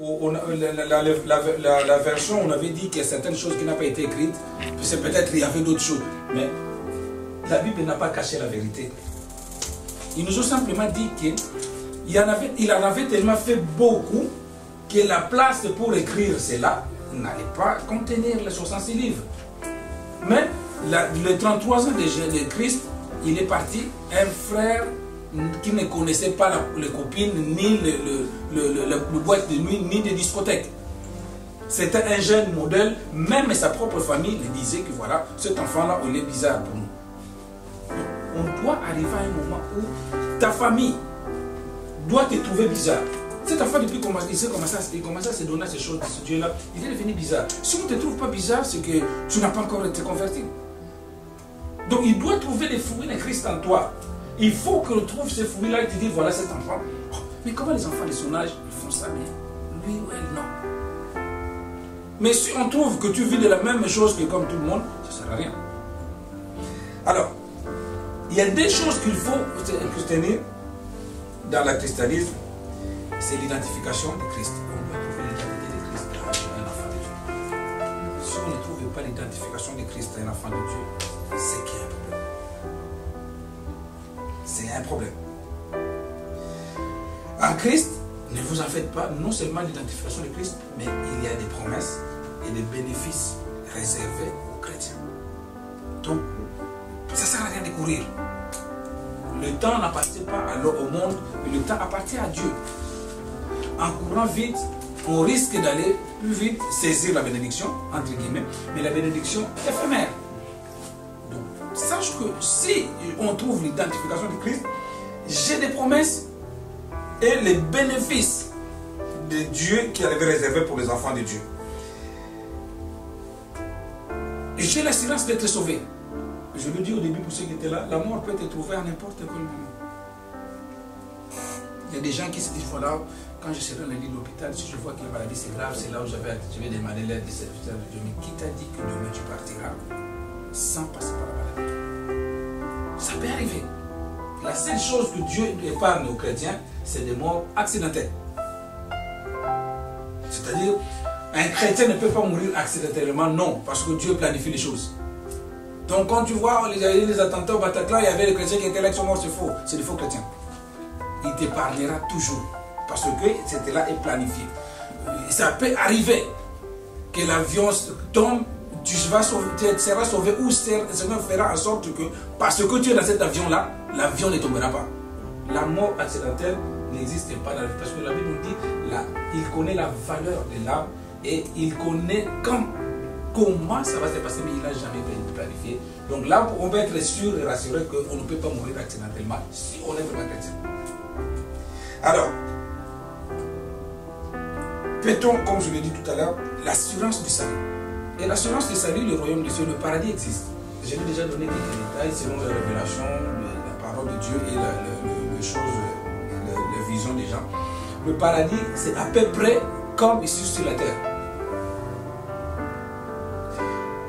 la version, on avait dit qu'il y a certaines choses qui n'ont pas été écrites. C'est peut-être qu'il y avait d'autres choses. Mais la Bible n'a pas caché la vérité. Ils nous ont simplement dit qu'il en avait tellement fait beaucoup que la place pour écrire cela n'allait pas contenir les 66 livres. Mais les 33 ans de Christ, il est parti, un frère qui ne connaissait pas les copines, ni le boîte de nuit, ni des discothèques. C'était un jeune modèle, même sa propre famille lui disait que voilà, cet enfant-là, il est bizarre pour nous. On doit arriver à un moment où ta famille doit te trouver bizarre. Cet enfant, depuis qu'il commence à se donner ces choses, ce Dieu-là, il est devenu bizarre. Si on ne te trouve pas bizarre, c'est que tu n'as pas encore été converti. Donc il doit trouver les fruits de Christ en toi. Il faut que tu trouves ces fruits-là et te dire, voilà cet enfant. Oh, mais comment les enfants de son âge, ils font ça bien? Lui ou elle, non. Mais si on trouve que tu vis de la même chose que comme tout le monde, ça ne sert à rien. Alors, il y a des choses qu'il faut tenir dans le christianisme. C'est l'identification de Christ. On doit trouver l'identité de Christ à un enfant de Dieu. Si on ne trouve pas l'identification de Christ à un enfant de Dieu, c'est qu'il y a un problème. C'est un problème. En Christ, ne vous en faites pas, non seulement l'identification de Christ, mais il y a des promesses et des bénéfices réservés aux chrétiens. Donc, ça ne sert à rien de courir. Le temps n'appartient pas au monde, mais le temps appartient à Dieu. En courant vite, on risque d'aller plus vite, saisir la bénédiction, entre guillemets, mais la bénédiction est éphémère. Donc, sache que si on trouve l'identification de Christ, j'ai des promesses et les bénéfices de Dieu qui avait réservé pour les enfants de Dieu. J'ai l'assurance d'être sauvé. Je le dis au début pour ceux qui étaient là, la mort peut te trouver à n'importe quel moment. Il y a des gens qui se disent, voilà, quand je serai dans le lit de l'hôpital, si je vois que la maladie c'est grave, c'est là où je vais demander l'aide du serviteur de Dieu. Mais qui t'a dit que demain tu partiras sans passer par la maladie? Ça peut arriver. La seule chose que Dieu épargne aux chrétiens, c'est des morts accidentelles. C'est-à-dire, un chrétien ne peut pas mourir accidentellement, non, parce que Dieu planifie les choses. Donc quand tu vois les attentats au Bataclan, il y avait les chrétiens qui étaient là qui sont morts, c'est faux. C'est des faux chrétiens. Il t'épargnera toujours. Parce que c'était là et planifié. Ça peut arriver que l'avion tombe, tu seras sauvé ou Seigneur fera en sorte que, parce que tu es dans cet avion-là, l'avion ne tombera pas. La mort accidentelle n'existe pas dans la vie. Parce que la Bible nous dit, il connaît la valeur de l'âme et il connaît comment ça va se passer, mais il n'a jamais planifié. Donc là, on peut être sûr et rassuré qu'on ne peut pas mourir accidentellement si on est vraiment chrétien. Alors, peut-on, comme je l'ai dit tout à l'heure, l'assurance du salut. Et l'assurance du salut, le royaume des cieux, le paradis existe. Je l'ai déjà donné quelques détails selon la révélation, la parole de Dieu et les visions des gens. Le paradis, c'est à peu près comme ici sur la terre.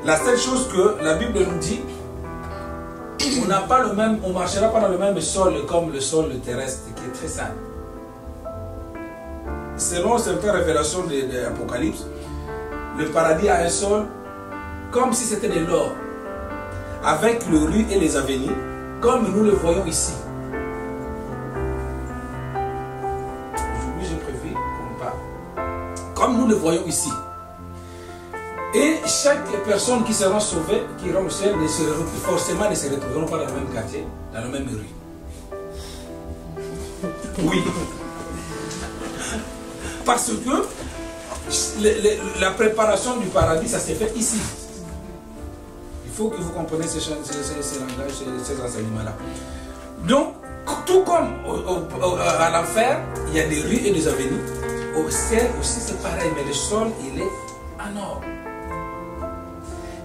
La seule chose que la Bible nous dit, on n'a pas le même, on marchera pas dans le même sol comme le sol terrestre qui est très sale. Selon certaines révélations de l'Apocalypse, le paradis a un sol comme si c'était de l'or, avec le riz et les avenues, comme nous le voyons ici. Aujourd'hui, j'ai prévu qu'on parle. Comme nous le voyons ici. Et chaque personne qui sera sauvée, qui ira au ciel, forcément ne se retrouveront pas dans le même quartier, dans la même rue. Oui. Parce que la préparation du paradis, ça s'est fait ici. Il faut que vous compreniez ces langages, ces enseignements-là. Donc, tout comme à l'enfer, il y a des rues et des avenues. Au ciel aussi, c'est pareil, mais le sol, il est en or.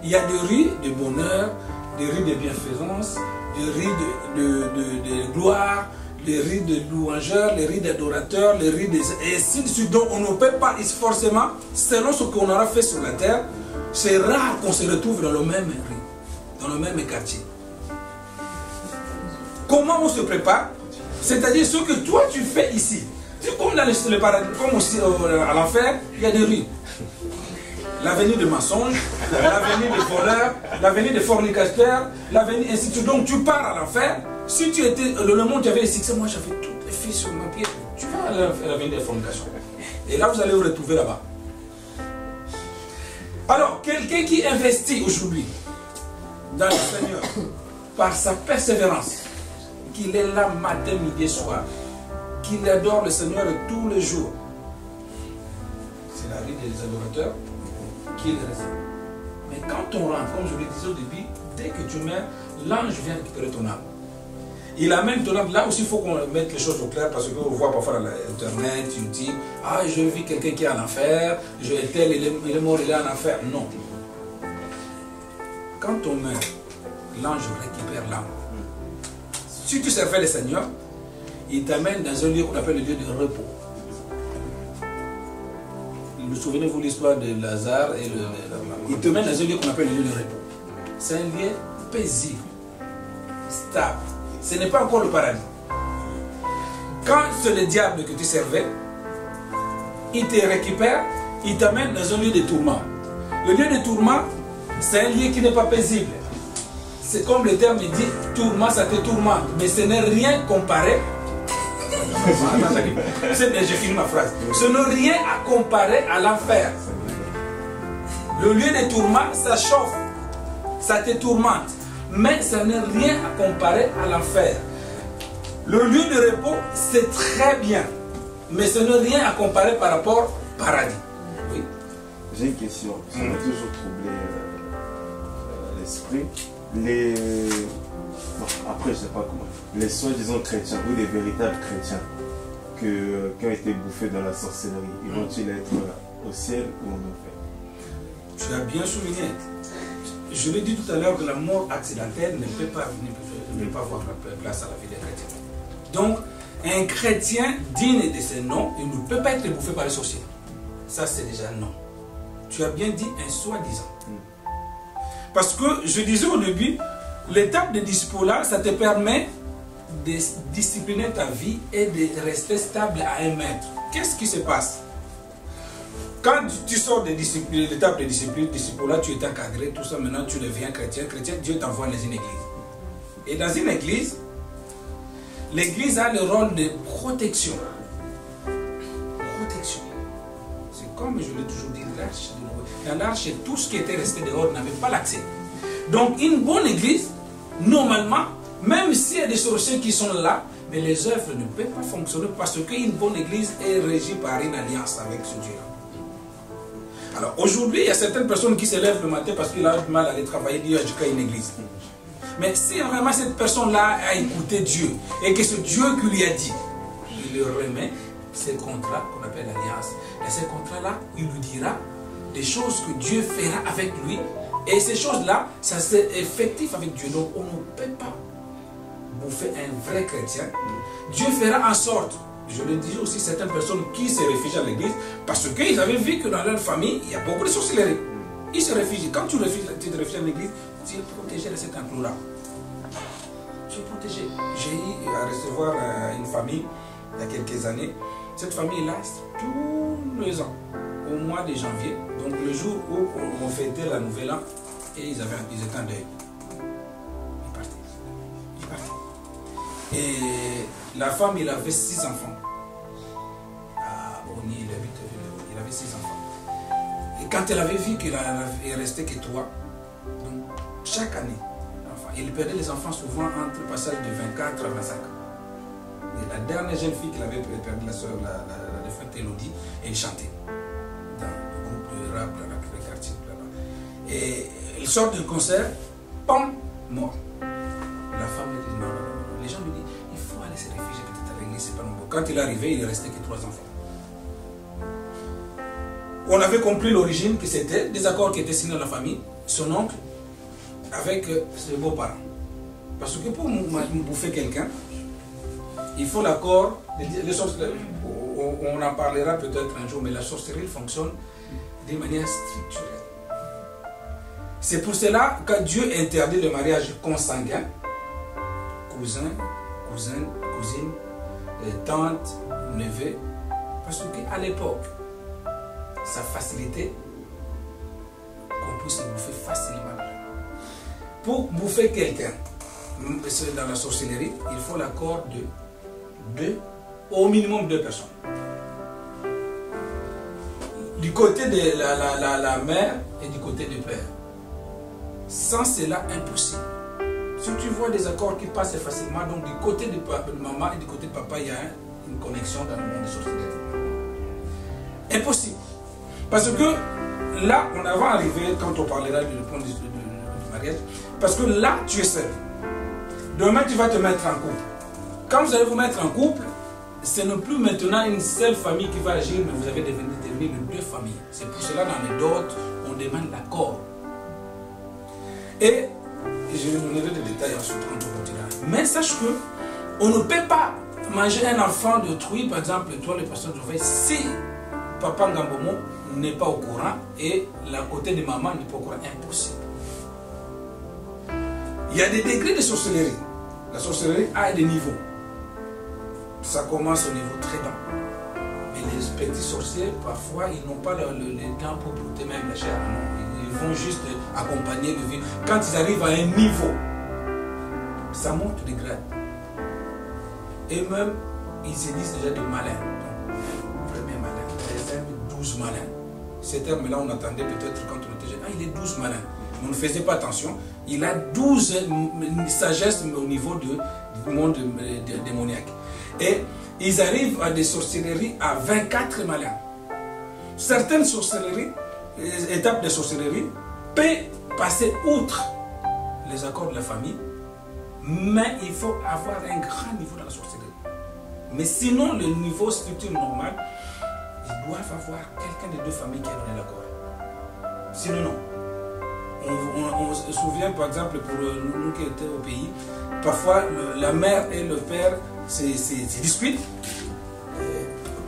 Il y a des rues de bonheur, des rues de bienfaisance, des rues de gloire, les rites de louangeurs, les rites d'adorateurs, les rites et ainsi de suite. Donc on ne peut pas forcément, selon ce qu'on aura fait sur la terre, c'est rare qu'on se retrouve dans le même rue, dans le même quartier. Comment on se prépare? C'est-à-dire ce que toi tu fais ici. Comme dans le paradis, comme aussi à l'enfer, il y a des rues. L'avenue des mensonges, l'avenue des voleurs, l'avenue des fornicateurs, l'avenue ainsi de suite. Donc tu pars à l'enfer. Si tu étais le monde, tu avais les succès, moi j'avais toutes les filles sur ma pied. Tu vas à l'avenue des fornications. Et là vous allez vous retrouver là-bas. Alors, quelqu'un qui investit aujourd'hui dans le Seigneur par sa persévérance, qu'il est là matin, midi et soir, qu'il adore le Seigneur tous les jours, c'est la vie des adorateurs qu'il reste. Mais quand on rentre, comme je le disais au début, dès que tu meurs, l'ange vient récupérer ton âme. Il amène ton âme. Là aussi, il faut qu'on mette les choses au clair parce qu'on voit parfois dans l'internet, YouTube, ah, je vis quelqu'un qui est en enfer, tel, il est mort, il est en enfer. Non. Quand on meurt, l'ange récupère l'âme. Si tu servais le Seigneur, il t'amène dans un lieu qu'on appelle le lieu de repos. Vous vous souvenez-vous de l'histoire de Lazare et il te mène dans un lieu qu'on appelle le lieu de repos. C'est un lieu paisible, stable. Ce n'est pas encore le paradis. Quand c'est le diable que tu servais, il te récupère, il t'amène dans un lieu de tourment. Le lieu de tourment, c'est un lieu qui n'est pas paisible. C'est comme le terme dit, tourment, ça te tourmente. Mais ce n'est rien comparé. J'ai fini ma phrase. Ce n'est rien à comparer à l'enfer. Le lieu de tourment, ça chauffe, ça te tourmente. Mais ça n'est rien à comparer à l'enfer. Le lieu de repos, c'est très bien. Mais ce n'est rien à comparer par rapport au paradis. Oui. J'ai une question. Ça m'a toujours troublé l'esprit. Après, je ne sais pas comment. Les soi-disant chrétiens, ou des véritables chrétiens qui ont été bouffés dans la sorcellerie, ils vont-ils être au ciel ou en enfer? Tu as bien souligné. Je l'ai dit tout à l'heure que la mort accidentelle ne peut pas avoir place à la vie des chrétiens. Donc, un chrétien digne de ce nom, il ne peut pas être bouffé par les sorciers. Ça, c'est déjà non. Tu as bien dit un soi-disant. Parce que je disais au début, l'étape de disciple-là, ça te permet de discipliner ta vie et de rester stable à un mètre. Qu'est-ce qui se passe? Quand tu sors de l'étape de discipline, là tu es encadré, tout ça, maintenant tu deviens chrétien. Chrétien, Dieu t'envoie dans une église. Et dans une église, l'église a le rôle de protection. Protection. C'est comme je l'ai toujours dit, l'arche de Noé. Dans l'arche, tout ce qui était resté dehors n'avait pas l'accès. Donc une bonne église, normalement, même s'il y a des sorciers qui sont là, mais les œuvres ne peuvent pas fonctionner parce qu'une bonne église est régie par une alliance avec ce Dieu-là. Alors aujourd'hui, il y a certaines personnes qui se lèvent le matin parce qu'il a du mal à aller travailler, dire je crée une église. Mais si vraiment cette personne-là a écouté Dieu et que c'est Dieu qui lui a dit, il lui remet ces contrats qu'on appelle l'alliance. Et ces contrats-là, il lui dira des choses que Dieu fera avec lui. Et ces choses-là, ça c'est effectif avec Dieu. Donc on ne peut pas bouffer un vrai chrétien. Dieu fera en sorte. Je le dis aussi, certaines personnes qui se réfugient à l'église parce qu'ils avaient vu que dans leur famille, il y a beaucoup de sorcellerie. Ils se réfugient. Quand tu te réfugies à l'église, tu es protégé de cet enclos-là. Tu es protégé. J'ai eu à recevoir une famille il y a quelques années. Cette famille-là, tous les ans, au mois de janvier, donc le jour où on fêtait la nouvelle an, et ils étaient en deuil. Ils partaient. Et la femme, il avait 6 enfants. À Oni, il avait 6 enfants. Et quand elle avait vu qu'il ne restait que 3, donc chaque année, il perdait les enfants souvent entre le passage de 24 à 25 ans. Et la dernière jeune fille qu'il avait perdu, la soeur, la défunte Elodie, elle chantait dans le groupe de rap, dans le quartier là-bas. Et il sort d'un concert, pam, mort. La femme lui dit non. Les gens lui disent il faut aller se réfugier peut-être à l'église, c'est pas nombreux. Quand il est arrivé, il ne restait que 3 enfants. On avait compris l'origine, que c'était des accords qui étaient signés dans la famille, son oncle, avec ses beaux-parents. Parce que pour bouffer quelqu'un, il faut l'accord. On en parlera peut-être un jour, mais la sorcellerie fonctionne de manière structurelle. C'est pour cela que Dieu interdit le mariage consanguin, cousin, cousine, tante, neveu, Parce qu'à l'époque, ça facilitait qu'on puisse bouffer facilement. Pour bouffer quelqu'un, dans la sorcellerie, il faut l'accord de au minimum 2 personnes. Du côté de la mère et du côté du père. Sans cela, impossible. Si tu vois des accords qui passent facilement, donc du côté de maman et du côté de papa, il y a une connexion dans le monde des sorcelleries. Impossible. Parce que là, on va arriver, quand on parlera du point du mariage, parce que là, tu es seul. Demain, tu vas te mettre en couple. Quand vous allez vous mettre en couple, ce n'est plus maintenant une seule famille qui va agir, mais vous avez devenu de 2 familles. C'est pour cela, dans les dots, on demande l'accord. Et je vous donnerai des détails ensuite quand on continuera. Mais sache que on ne peut pas manger un enfant d'autrui, par exemple, toi, les personnes de veille, si papa Ngambomo n'est pas au courant et la côté de maman n'est pas au courant, impossible. Il y a des degrés de sorcellerie. La sorcellerie a des niveaux. Ça commence au niveau très bas. Mais les petits sorciers, parfois, ils n'ont pas le temps pour brouter même la chair. Non. Ils vont juste accompagner le vie. Quand ils arrivent à un niveau, ça monte de grade. Et même, ils se disent déjà de malins. Premier malin, deuxième, 12 malins. Ces termes-là, on attendait peut-être quand on était jeune. Ah, il est 12 malins. On ne faisait pas attention. Il a 12 sagesses au niveau du monde démoniaque. Et ils arrivent à des sorcelleries à 24 malins. Certaines sorcelleries, étapes de sorcellerie, peuvent passer outre les accords de la famille, mais il faut avoir un grand niveau dans la sorcellerie. Mais sinon, le niveau structure normal, ils doivent avoir quelqu'un des 2 familles qui a donné l'accord. Sinon, non. On se souvient, par exemple, pour nous qui étions au pays, parfois la mère et le père se disputent.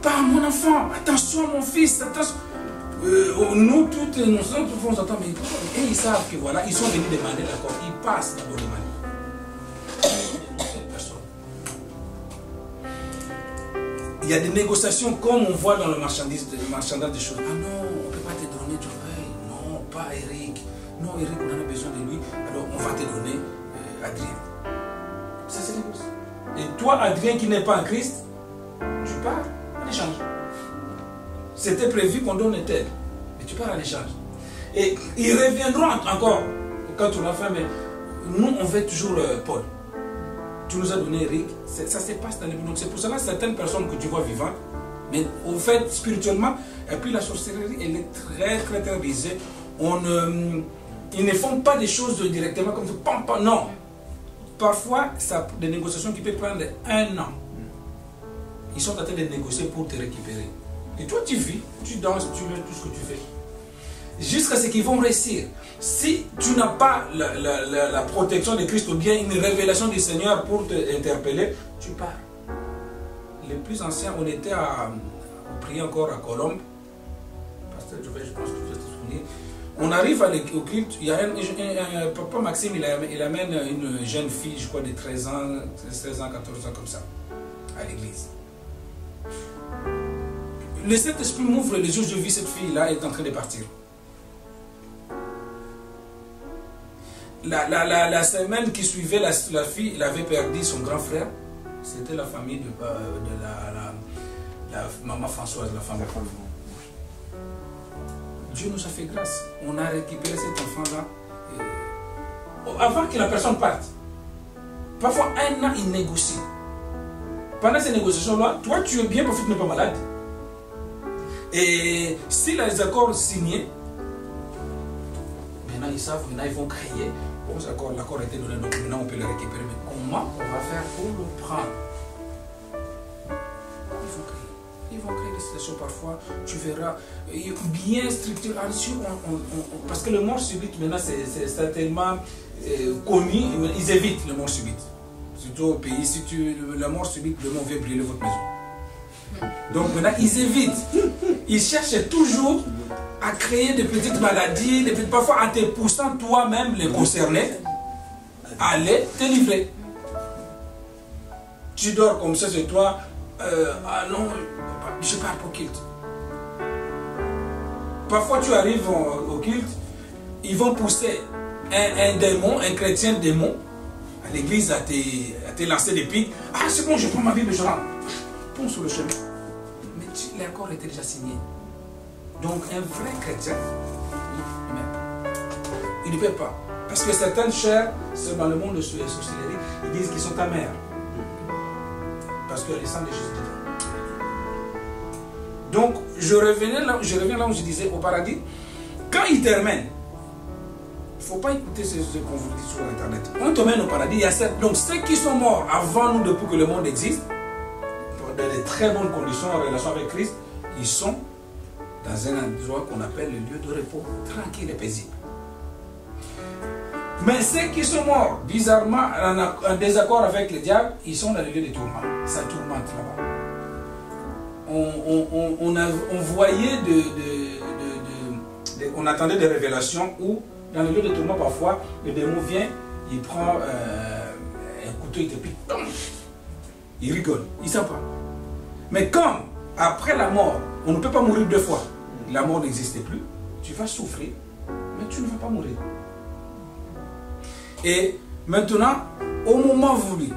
Pas mon enfant, attention mon fils, attention. Nous, toutes nos enfants, nous entendons, mais et ils savent que voilà, ils sont venus demander l'accord, ils passent d'abord demander. Il y a des négociations comme on voit dans le marchandage des choses. Ah non, on ne peut pas te donner du pain. Non, pas Eric. Non, Eric, on en a besoin de lui. Alors, on va te donner Adrien. Ça, c'est négoce. Et toi, Adrien, qui n'est pas en Christ, tu pars en échange. C'était prévu qu'on donne tel. Mais tu pars en échange. Et ils reviendront encore quand on a fait. Mais nous, on veut toujours Paul. Tu nous as donné Eric. Ça se passe dans les minutes. C'est pour cela que certaines personnes que tu vois vivantes, mais au fait, spirituellement, et puis la sorcellerie, elle est très, très, très brisée. Ils ne font pas des choses directement comme ça. Non. Parfois, ça des négociations qui peuvent prendre 1 an. Ils sont en train de négocier pour te récupérer. Et toi, tu vis, tu danses, tu fais tout ce que tu fais. Jusqu'à ce qu'ils vont réussir. Si tu n'as pas la protection de Christ ou bien une révélation du Seigneur pour t'interpeller, tu pars. Les plus anciens, on était on priait encore à Colombe. Pasteur, je pense que vous êtes souvenir. On arrive au culte, il y a papa Maxime, il amène une jeune fille, je crois de 13 ans, 14 ans comme ça, à l'église. Le Saint-Esprit m'ouvre les yeux, je vis cette fille-là, elle est en train de partir. La semaine qui suivait, la fille, elle avait perdu son grand frère. C'était la famille de la maman Françoise, la femme. Dieu nous a fait grâce. On a récupéré cet enfant-là. Avant que la personne parte. Parfois, 1 an, il négocie. Pendant ces négociations-là, toi, tu es bien parce que tu n'es pas malade. Et si les accords signés, maintenant ils savent, maintenant ils vont crier. Bon, l'accord a été donné, donc maintenant on peut le récupérer. Mais comment on va faire pour le prendre? Ils vont créer des situations parfois, tu verras, bien structuré. Parce que le mort subite, maintenant, c'est tellement connu, ils évitent le mort subite. Surtout au pays, si la mort subite, le mort vient brûler votre maison. Donc maintenant, ils évitent. Ils cherchent toujours à créer des petites maladies, parfois en te poussant toi-même, les concernés, à aller te livrer. Tu dors comme ça chez toi, ah non, je pars pour culte. Parfois tu arrives au culte, ils vont pousser un démon, un chrétien démon, à l'église à te lancer des pics. Ah c'est bon, je prends ma Bible, je rentre. Ponce sur le chemin. Mais l'accord était déjà signé. Donc un vrai chrétien, il ne peut pas. Parce que certaines chaires, c'est dans le monde de sorcellerie, ils disent qu'ils sont amers. Parce que les sangs de Jésus dedans. Donc, je reviens là où je disais, au paradis, quand il termine, il ne faut pas écouter ce qu'on vous dit sur Internet. Quand on te mène au paradis, il y a donc ceux qui sont morts avant nous, depuis que le monde existe, dans de très bonnes conditions en relation avec Christ, ils sont dans un endroit qu'on appelle le lieu de repos, tranquille et paisible. Mais ceux qui sont morts, bizarrement, en désaccord avec le diable, ils sont dans le lieu de tourment. Ça tourmente là-bas. On voyait on attendait des révélations où, dans le lieu de tourment, parfois, le démon vient, il prend un couteau, il te pique, il rigole, il ne sent pas. Mais comme, après la mort, on ne peut pas mourir deux fois, la mort n'existe plus, tu vas souffrir, mais tu ne vas pas mourir. Et maintenant, au moment voulu,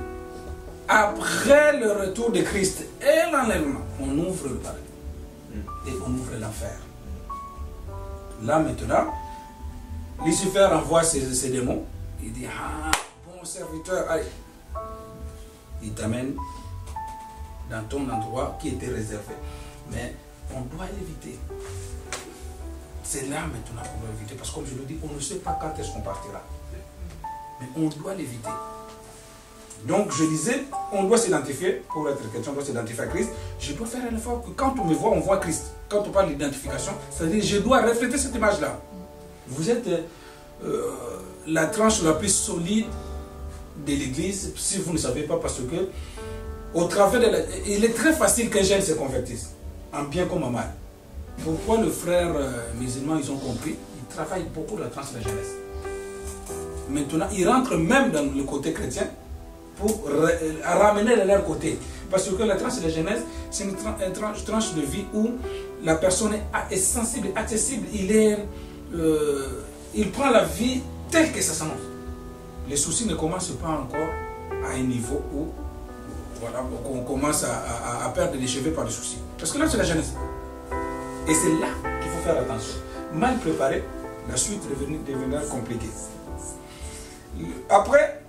après le retour de Christ et l'enlèvement, on ouvre le paradis et on ouvre l'enfer. Là maintenant, Lucifer envoie ses démons. Il dit, ah, bon serviteur, allez. Il t'amène dans ton endroit qui était réservé. Mais on doit l'éviter. C'est là maintenant qu'on doit l'éviter. Parce que comme je le dis, on ne sait pas quand est-ce qu'on partira. Mais on doit l'éviter. Donc je disais, on doit s'identifier, pour être chrétien, on doit s'identifier à Christ. Je dois faire un effort que quand on me voit, on voit Christ. Quand on parle d'identification, c'est-à-dire je dois refléter cette image-là. Vous êtes la tranche la plus solide de l'Église, si vous ne savez pas, parce que au travers de il est très facile qu'un jeune se convertisse, en bien comme en mal. Pourquoi le frère musulman, ils ont compris, ils travaillent beaucoup la tranche de la jeunesse. Maintenant, ils rentrent même dans le côté chrétien pour ramener de leur côté. Parce que la tranche de la jeunesse, c'est une tranche de vie où la personne est sensible, accessible. Il prend la vie telle que ça s'annonce. Les soucis ne commencent pas encore à un niveau où voilà, on commence à perdre des cheveux par les soucis. Parce que là, c'est la jeunesse. Et c'est là qu'il faut faire attention. Mal préparé, la suite deviendra compliquée. Après,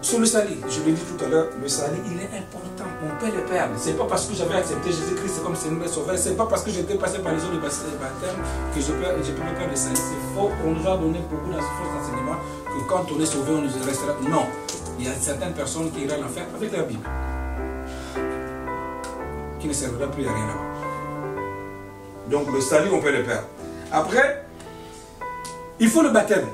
sur le salut, je l'ai dit tout à l'heure, le salut, il est important. On peut le perdre. Ce n'est pas parce que j'avais accepté Jésus-Christ comme Seigneur et Sauveur, ce n'est pas parce que j'étais passé par les eaux de baptême que je peux perdre le salut. C'est faux. On nous a donné beaucoup de faux enseignements que quand on est sauvé, on nous restera. Non. Il y a certaines personnes qui iront à l'enfer avec la Bible, qui ne servira plus à rien là-bas. Donc le salut, on peut le perdre. Après, il faut le baptême.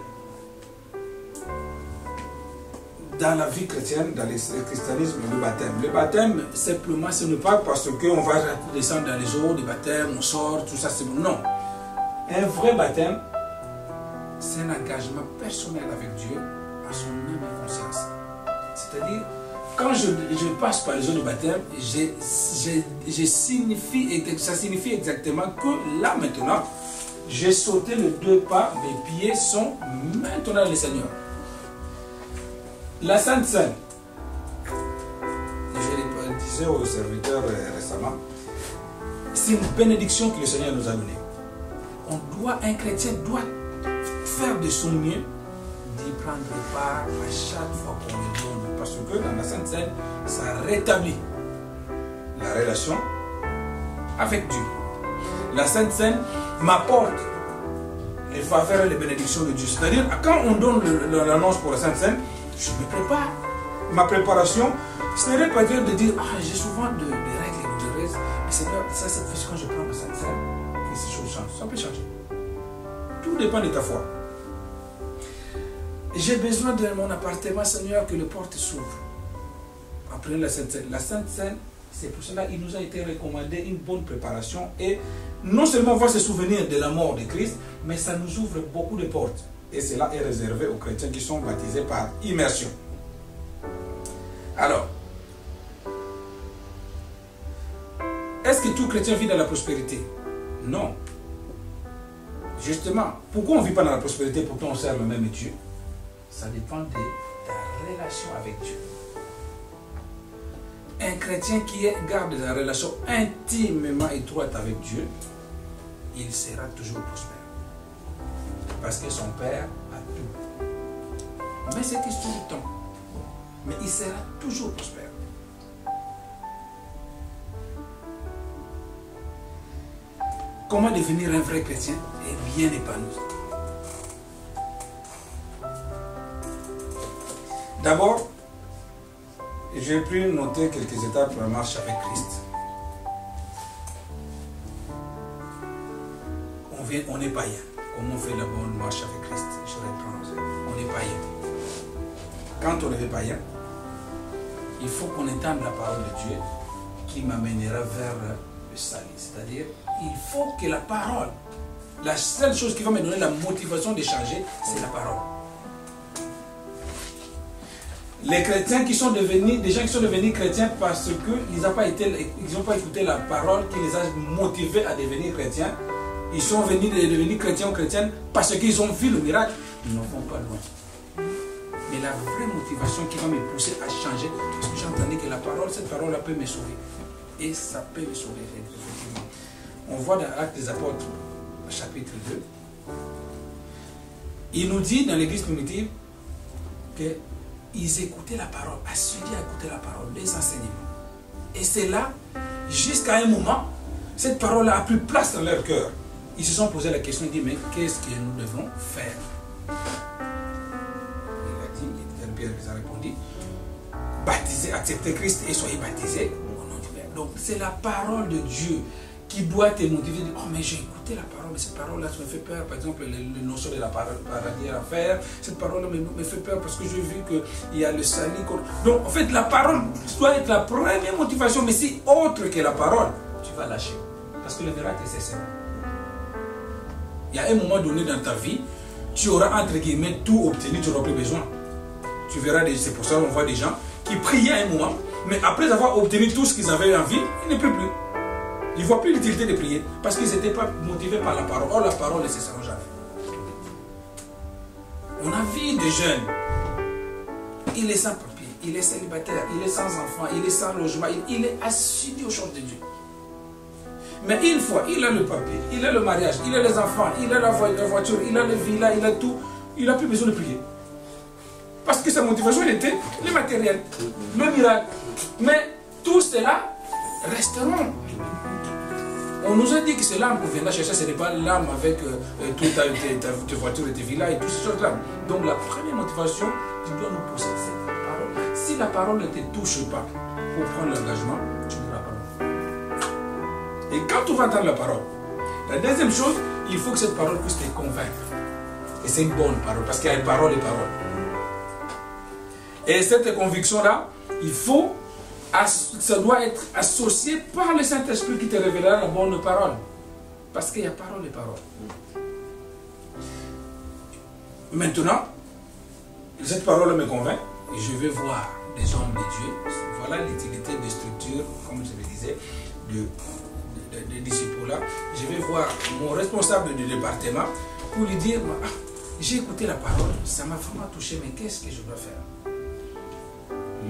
Dans la vie chrétienne, dans le christianisme, le baptême. Le baptême, simplement, ce n'est pas parce qu'on va descendre dans les eaux, des baptêmes, on sort, tout ça, c'est bon. Non. Un vrai baptême, c'est un engagement personnel avec Dieu à son âme et conscience. C'est-à-dire, quand je passe par les eaux de baptême, ça signifie exactement que là, maintenant, j'ai sauté les deux pas, mes pieds sont maintenant les Seigneurs. La Sainte Seine, je le disais aux serviteurs récemment, c'est une bénédiction que le Seigneur nous a donnée. Un chrétien doit faire de son mieux d'y prendre part à chaque fois qu'on le donne. Parce que dans la Sainte Seine, ça rétablit la relation avec Dieu. La Sainte Seine m'apporte les faveurs et les bénédictions de Dieu. C'est-à-dire, quand on donne l'annonce pour la Sainte Seine, je me prépare. Ma préparation, ce n'est pas dire de dire, ah, j'ai souvent de règles et de douloureuses, mais Seigneur, ça c'est parce que quand je prends ma Sainte Seine, que ces choses changent. Ça peut changer. Tout dépend de ta foi. J'ai besoin de mon appartement, Seigneur, que les portes s'ouvrent. Après la Sainte Seine. La Sainte Seine, c'est pour cela qu'il nous a été recommandé une bonne préparation. Et non seulement on va se souvenir de la mort de Christ, mais ça nous ouvre beaucoup de portes. Et cela est réservé aux chrétiens qui sont baptisés par immersion. Alors, est-ce que tout chrétien vit dans la prospérité? Non. Justement, pourquoi on ne vit pas dans la prospérité, pourtant on sert le même Dieu? Ça dépend de ta relation avec Dieu. Un chrétien qui garde la relation intimement étroite avec Dieu, il sera toujours prospère. Parce que son Père a tout. Mais c'est question de temps. Mais il sera toujours prospère. Comment devenir un vrai chrétien et bien épanoui? D'abord, j'ai pu noter quelques étapes pour la marche avec Christ. On est païen. Comment on fait la bonne marche avec Christ? Je reprends. On est païen. Quand on est païen, il faut qu'on entende la parole de Dieu qui m'amènera vers le salut. C'est-à-dire, il faut que la parole, la seule chose qui va me donner la motivation de changer, c'est la parole. Les chrétiens qui sont devenus, des gens qui sont devenus chrétiens parce qu'ils n'ont pas écouté la parole qui les a motivés à devenir chrétiens. Ils sont venus devenir chrétiens ou chrétiennes parce qu'ils ont vu le miracle. Ils n'en vont pas loin. Mais la vraie motivation qui va me pousser à changer, parce que j'ai entendu que la parole, cette parole-là peut me sauver. Et ça peut me sauver, effectivement. On voit dans l'Acte des Apôtres, chapitre 2, il nous dit dans l'église primitive qu'ils écoutaient la parole, assidus à écouter la parole, les enseignements. Et c'est là, jusqu'à un moment, cette parole a pris place dans leur cœur. Ils se sont posé la question, ils disent, mais qu'est-ce que nous devons faire? Il a dit, Pierre les a répondu, baptisez, acceptez Christ et soyez baptisés au nom du Père. Donc c'est la parole de Dieu qui doit te motiver de dire, oh mais j'ai écouté la parole, mais cette parole-là, ça me fait peur. Par exemple, les notions de la paradis à faire, cette parole-là me fait peur parce que j'ai vu qu'il y a le salut. Donc en fait, la parole doit être la première motivation, mais si autre que la parole, tu vas lâcher. Parce que le miracle, c'est ça. Il y a un moment donné dans ta vie, tu auras entre guillemets tout obtenu, tu n'auras plus besoin. Tu verras, c'est pour ça qu'on voit des gens qui priaient à un moment, mais après avoir obtenu tout ce qu'ils avaient envie, ils ne prient plus. Ils ne voient plus l'utilité de prier parce qu'ils n'étaient pas motivés par la parole. Or, la parole ne cessera jamais. On a vu des jeunes, il est sans papier, il est célibataire, il est sans enfant, il est sans logement, il est assidu aux choses de Dieu. Mais une fois, il a le papier, il a le mariage, il a les enfants, il a la voiture, il a les villas, il a tout. Il n'a plus besoin de prier. Parce que sa motivation était le matériel, le miracle. Mais tout cela resteront. On nous a dit que c'est l'âme qu'on viendra chercher, ce n'est pas l'âme avec toute ta voiture et tes villas et toutes ces choses-là. Donc la première motivation, tu dois nous pousser cette parole. Si la parole ne te touche pas pour prendre l'engagement, tu n'auras pas. Et quand tu vas entendre la parole, la deuxième chose, il faut que cette parole puisse te convaincre. Et c'est une bonne parole, parce qu'il y a une parole et parole. Et cette conviction-là, il faut, ça doit être associé par le Saint-Esprit qui te révélera la bonne parole. Parce qu'il y a parole et parole. Maintenant, cette parole me convainc, et je vais voir des hommes de Dieu. Voilà l'utilité des structures, comme je le disais, de disciples là. Je vais voir mon responsable du département pour lui dire, ah, j'ai écouté la parole, ça m'a vraiment touché, mais qu'est-ce que je dois faire?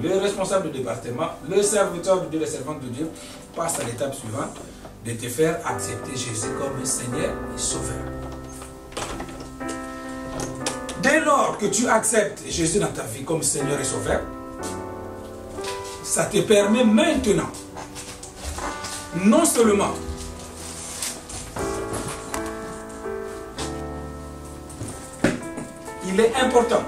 Le responsable du département, le serviteur de Dieu, la servante de Dieu, passe à l'étape suivante, de te faire accepter Jésus comme Seigneur et Sauveur. Dès lors que tu acceptes Jésus dans ta vie comme Seigneur et Sauveur, ça te permet maintenant, non seulement il est important,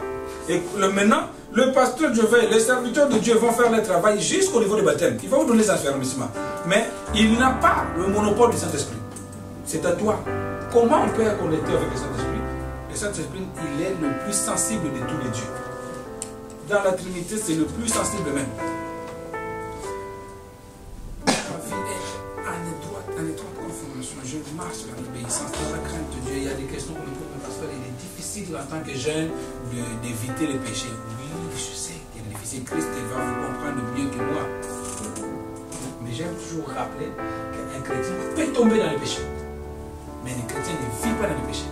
et maintenant, le pasteur de Dieu, les serviteurs de Dieu vont faire le travail jusqu'au niveau du baptême. Il va vous donner les affermissements. Mais il n'a pas le monopole du Saint-Esprit. C'est à toi. Comment on peut connecter avec le Saint-Esprit? Le Saint-Esprit, il est le plus sensible de tous les dieux. Dans la Trinité, c'est le plus sensible même. Ma vie est en étroite conformation. Je marche dans l'obéissance, dans la crainte de Dieu. Il y a des questions qu'on me pose, mais pasteur, il est difficile en tant que jeune d'éviter les péchés. Oui, je sais qu'il est difficile. Christ il va vous comprendre mieux que moi. Mais j'aime toujours rappeler qu'un chrétien peut tomber dans le péché. Mais un chrétien ne vit pas dans le péché.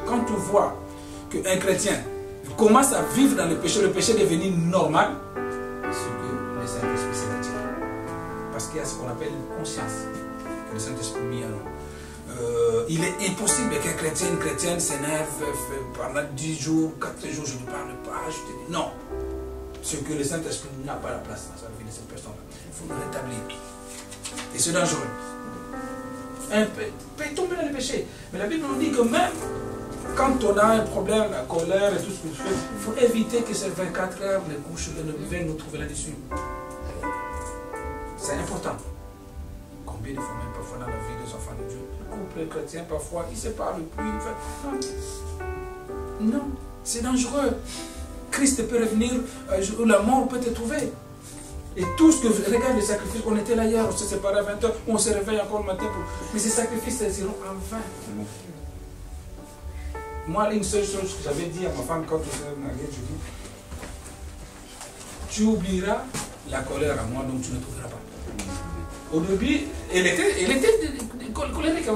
Quand tu vois qu'un chrétien commence à vivre dans le péché est devenu normal, c'est que le Saint-Esprit s'est retiré. Parce qu'il y a ce qu'on appelle une conscience que le Saint-Esprit a mis en nous. Il est impossible qu'un chrétien, une chrétienne s'énerve pendant 10 jours, 4 jours, je ne parle pas, je te dis non. Ce que le Saint-Esprit n'a pas la place dans sa vie de cette personne-là. Il faut le rétablir. Et c'est dangereux. Un peut tomber dans le péché. Mais la Bible nous dit que même quand on a un problème, la colère et tout ce que tu fais, il faut éviter que ces 24 heures les couches viennent nous trouver là-dessus. C'est important. Combien de fois, même parfois dans la vie des enfants de Dieu, le couple chrétien, parfois, ils ne se parlent plus. Non, c'est dangereux. Christ peut revenir, la mort peut te trouver. Et tout ce que, regarde les sacrifices, on était là hier, on s'est séparés à 20h, on se réveille encore le matin. Mais ces sacrifices, elles iront en vain. Moi, une seule chose que j'avais dit à ma femme quand on s'est marié, je dis, tu oublieras la colère à moi, donc tu ne trouveras pas. Au début, elle était colérique.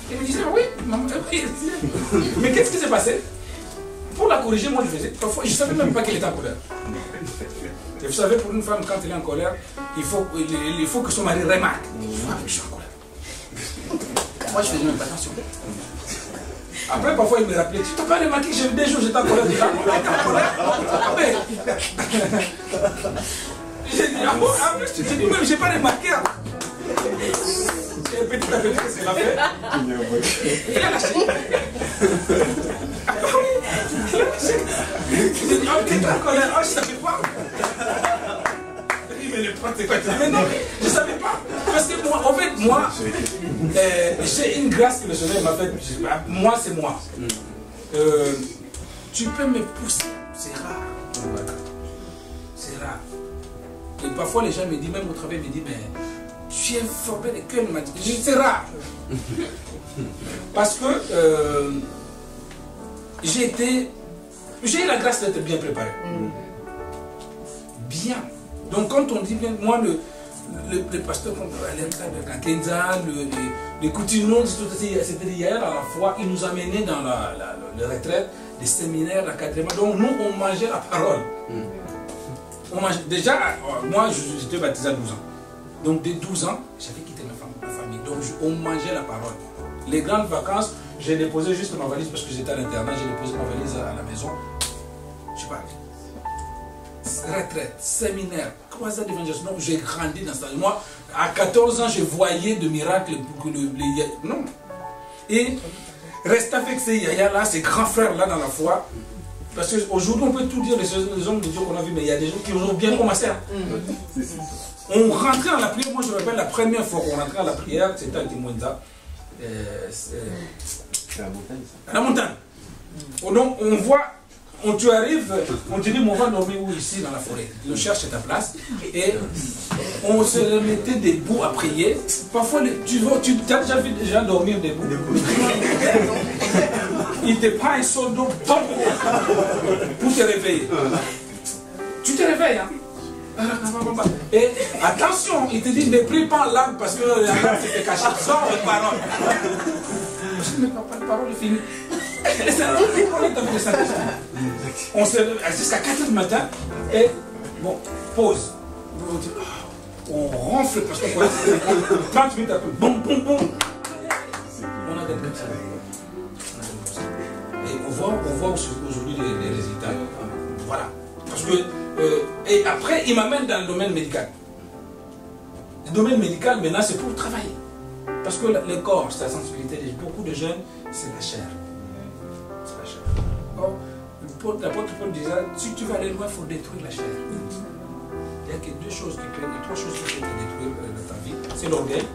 Elle me disait, oui, maman, oui. Mais qu'est-ce qui s'est passé? Pour la corriger, moi je faisais. Parfois, je ne savais même pas qu'elle était en colère. Et vous savez, pour une femme, quand elle est en colère, il faut que son mari remarque. Je suis en colère. Moi, je ne faisais même pas attention. Après, parfois, il me rappelait, tu n'as pas remarqué que j'ai des jours, j'étais en colère déjà. Après, j'ai dit, ah bon, j'ai dit, même, je n'ai pas remarqué. Et petit à petit, c'est la fait. Il a lâché. J'ai dit, oh, t'es en colère, oh, je ne savais pas. Il me prend, c'est quoi? Mais non, je ne savais pas. Parce que moi, en fait, moi, j'ai une grâce que le Seigneur m'a faite. Moi, c'est moi. Tu peux me pousser, c'est rare. C'est rare. Et parfois, les gens me disent, même au travail, me disent, mais tu es formé de quelle matière? C'est rare. Parce que j'ai eu la grâce d'être bien préparé. Bien. Donc quand on dit bien, moi le pasteur le Kenza, le Coutinot, c'était hier à la fois, il nous amenait dans la retraite, des séminaires, l'encadrement. Donc nous, on mangeait la parole. On mangeait, déjà, moi j'étais baptisé à 12 ans. Donc dès 12 ans, j'avais quitté ma famille. Donc on mangeait la parole. Les grandes vacances, j'ai déposé juste ma valise parce que j'étais à l'internat, j'ai déposé ma valise à la maison. Je parle. Retraite, séminaire, croisade d'évangélisation. Donc j'ai grandi dans ça. Moi, à 14 ans, je voyais de miracles pour que non. Et rester avec ces yaya-là, ces grands frères-là dans la foi. Parce qu'aujourd'hui, on peut tout dire les hommes de Dieu qu'on a vus, mais il y a des gens qui ont bien commencé. On rentrait dans la prière. Moi, je me rappelle la première fois qu'on rentrait dans la prière, c'était à Timouenza. C'est la montagne, ça. À la montagne. Donc, on voit. Tu arrives, on te dit, on va dormir où ici dans la forêt. On cherche ta place. Et on se remettait debout à prier. Parfois, tu as déjà vu des gens dormir debout. Il te prend un seau d'eau pour te réveiller. Tu te réveilles, hein? Et attention, il te dit, ne prie pas en langue parce que la langue c'était caché. Sors les paroles. Je dis, mais papa, la parole est finie. On se lève jusqu'à 4h du matin et bon, pause. On ronfle parce qu'on peut 30 minutes après, boum, boum, boum. On a des comme ça. Et on voit aujourd'hui les résultats. Voilà. Parce que, et après, il m'amène dans le domaine médical. Le domaine médical, maintenant, c'est pour travailler. Parce que le corps, c'est la sensibilité de beaucoup de jeunes, c'est la chair. C'est la chair. Or, l'apôtre Paul disait, si tu vas aller loin, il faut détruire la chair. Il n'y a que trois choses qui peuvent te détruire dans ta vie. C'est l'orgueil.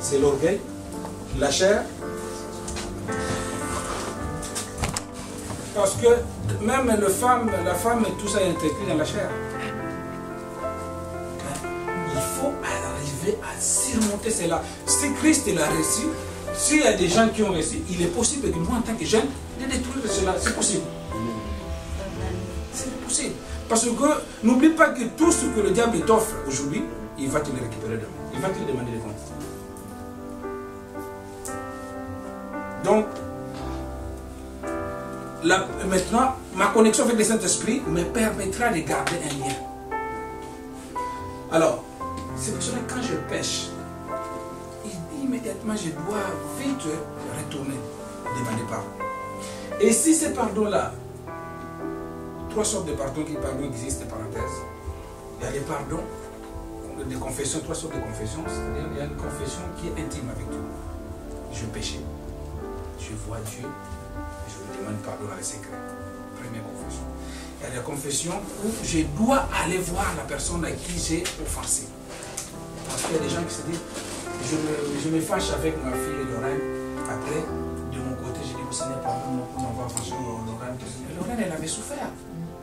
C'est l'orgueil, la chair. Parce que même la femme et tout ça est intégré dans la chair. Il faut arriver à surmonter cela. Si Christ l'a réussi, s'il y a des gens qui ont réussi, il est possible que moi en tant que jeune, de détruire cela. C'est possible. C'est possible. Parce que n'oublie pas que tout ce que le diable t'offre aujourd'hui, il va te le récupérer demain. Il va te demander des comptes. Donc, maintenant, ma connexion avec le Saint-Esprit me permettra de garder un lien. Alors, c'est pour cela que quand je pêche, immédiatement je dois vite retourner, demander pardon. Et si ces pardons-là, 3 sortes de pardons qui existent, parenthèse. Il y a les pardons, des confessions, 3 sortes de confessions, c'est-à-dire il y a une confession qui est intime avec Dieu. Je péchais, je vois Dieu, je lui demande pardon dans les secrets. Première confession. Il y a la confession où je dois aller voir la personne à qui j'ai offensé. Parce qu'il y a des gens qui se disent, je me fâche avec ma fille Lorraine. Après, de mon côté, j'ai dit au Seigneur, pardon pour m'avoir fâché Lorraine. Lorraine, elle avait souffert.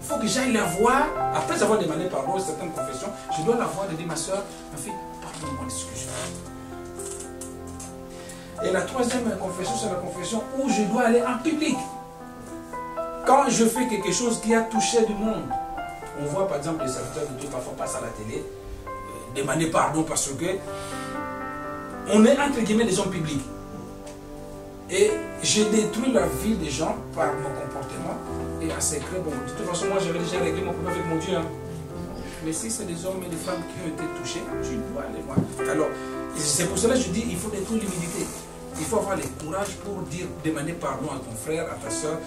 Il faut que j'aille la voir. Après avoir demandé pardon à certaines confessions, je dois la voir et dire, ma soeur, ma fille, pardonne-moi de ce que je fais. Et la 3e confession, c'est la confession où je dois aller en public. Quand je fais quelque chose qui a touché du monde, on voit par exemple les serviteurs de Dieu parfois passer à la télé, demander pardon parce que on est entre guillemets des hommes publics. Et j'ai détruit la vie des gens par mon comportement et en secret. Bon, de toute façon, moi j'avais déjà réglé mon problème avec mon Dieu. Hein. Mais si c'est des hommes et des femmes qui ont été touchés, je dois aller voir. Alors, c'est pour cela que je dis il faut détruire l'humilité. Il faut avoir le courage pour demander pardon à ton frère, à ta soeur.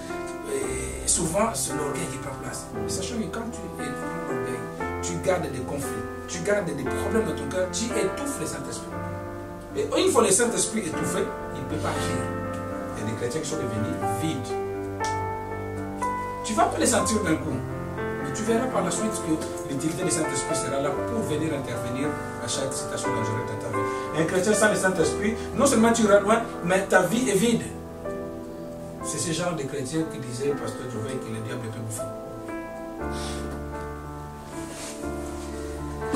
Et souvent, c'est l'orgueil qui prend place. Mais sachant que quand tu es dans l'orgueil, tu gardes des conflits, tu gardes des problèmes dans ton cœur, tu étouffes le Saint-Esprit. Et une fois le Saint-Esprit étouffé, il ne peut pas agir. Il y a des chrétiens qui sont devenus vides. Tu ne vas pas les sentir d'un coup. Mais tu verras par la suite que l'utilité du Saint-Esprit sera là pour venir intervenir à chaque situation dangereuse de ta vie. Et un chrétien sans le Saint-Esprit, non seulement tu iras loin, mais ta vie est vide. C'est ce genre de chrétien qui disait, Pasteur Jovet, que le diable peut bouffer.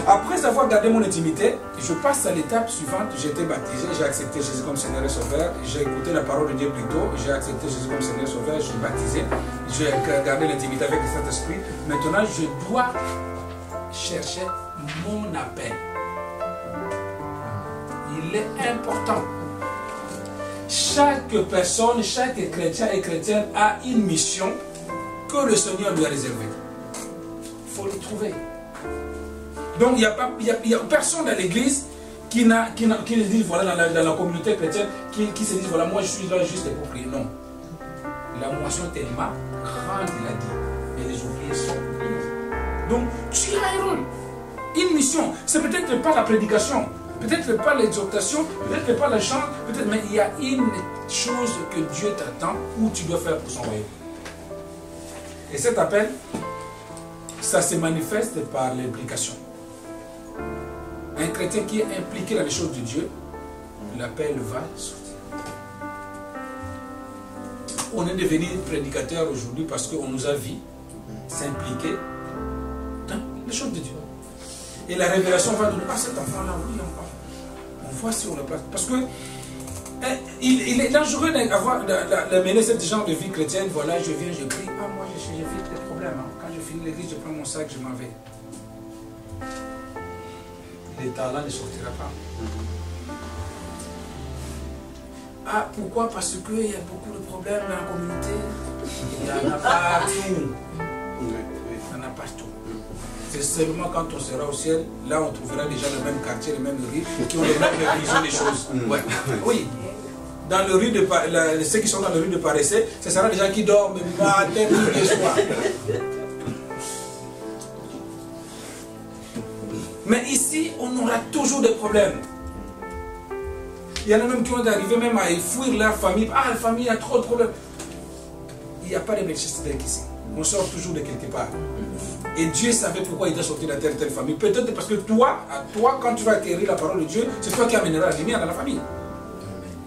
Après avoir gardé mon intimité, je passe à l'étape suivante. J'ai été baptisé, j'ai accepté Jésus comme Seigneur et Sauveur. J'ai écouté la parole de Dieu plus tôt, j'ai accepté Jésus comme Seigneur et Sauveur, je suis baptisé. J'ai gardé l'intimité avec le Saint-Esprit. Maintenant, je dois chercher mon appel. Il est important. Chaque personne, chaque chrétien et chrétienne a une mission que le Seigneur lui a réservée. Il faut le trouver. Donc il n'y a personne dans l'église qui se dit, voilà, dans la communauté chrétienne, qui se dit, voilà, moi je suis là juste pour prier. Non. La moisson est tellement grande, il a dit. Mais les ouvriers sont libres. Donc tu as un rôle, une mission. C'est peut-être pas la prédication, peut-être pas l'exhortation, peut-être pas la chant, mais il y a une chose que Dieu t'attend ou tu dois faire pour son royaume. Et cet appel, ça se manifeste par l'implication. Un chrétien qui est impliqué dans les choses de Dieu, l'appel va sortir. On est devenu prédicateur aujourd'hui parce qu'on nous a vu s'impliquer dans les choses de Dieu. Et la révélation va nous dire, ah, cet enfant-là, oui, on voit si on le place. Parce que il est dangereux de mener ce genre de vie chrétienne. Voilà, je viens, je prie. Ah, moi, j'ai vite des problèmes. Hein. Quand je finis l'église, je prends mon sac, je m'en vais. L'état là ne sortira pas. Ah, pourquoi? Parce qu'il y a beaucoup de problèmes dans la communauté. Il y en a partout. Il y en a partout. C'est seulement quand on sera au ciel, là on trouvera déjà le même quartier, les mêmes rues, qui ont les mêmes visions des choses. Ouais. Oui. Dans le rue de ceux qui sont dans le rue de Paressé, ce sera des gens qui dorment matin, midi et soir. Mais ici, on aura toujours des problèmes. Il y en a même qui vont arriver même à fuir leur famille. Ah, la famille a trop de problèmes. Il n'y a pas de Melchizedek ici. On sort toujours de quelque part. Et Dieu savait pourquoi il doit sortir de telle famille. Peut-être parce que toi, quand tu vas acquérir la parole de Dieu, c'est toi qui amèneras la lumière dans la famille.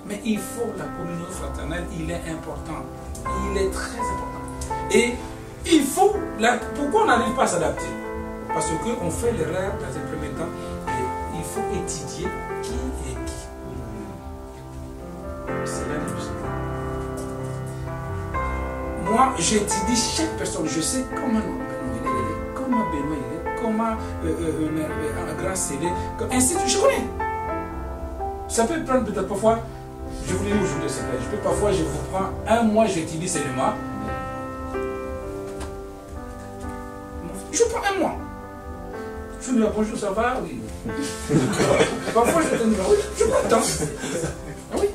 Mais il faut la communion fraternelle, il est important. Il est très important. Et il faut... Pourquoi on n'arrive pas à s'adapter? Parce qu'on fait l'erreur dans un premier temps. Et il faut étudier qui est qui. C'est là le plus. Moi, j'étudie chaque personne. Je sais comment comment un grand CD, ainsi de suite, je connais. Ça peut prendre peut-être parfois, je vous l'ai dit aujourd'hui, je peux parfois, je vous prends un mois, j'utilise seulement. Je prends un mois. Je me dis bonjour, ça va? Oui. Parfois, je te dis oui, je prends le temps. Oui.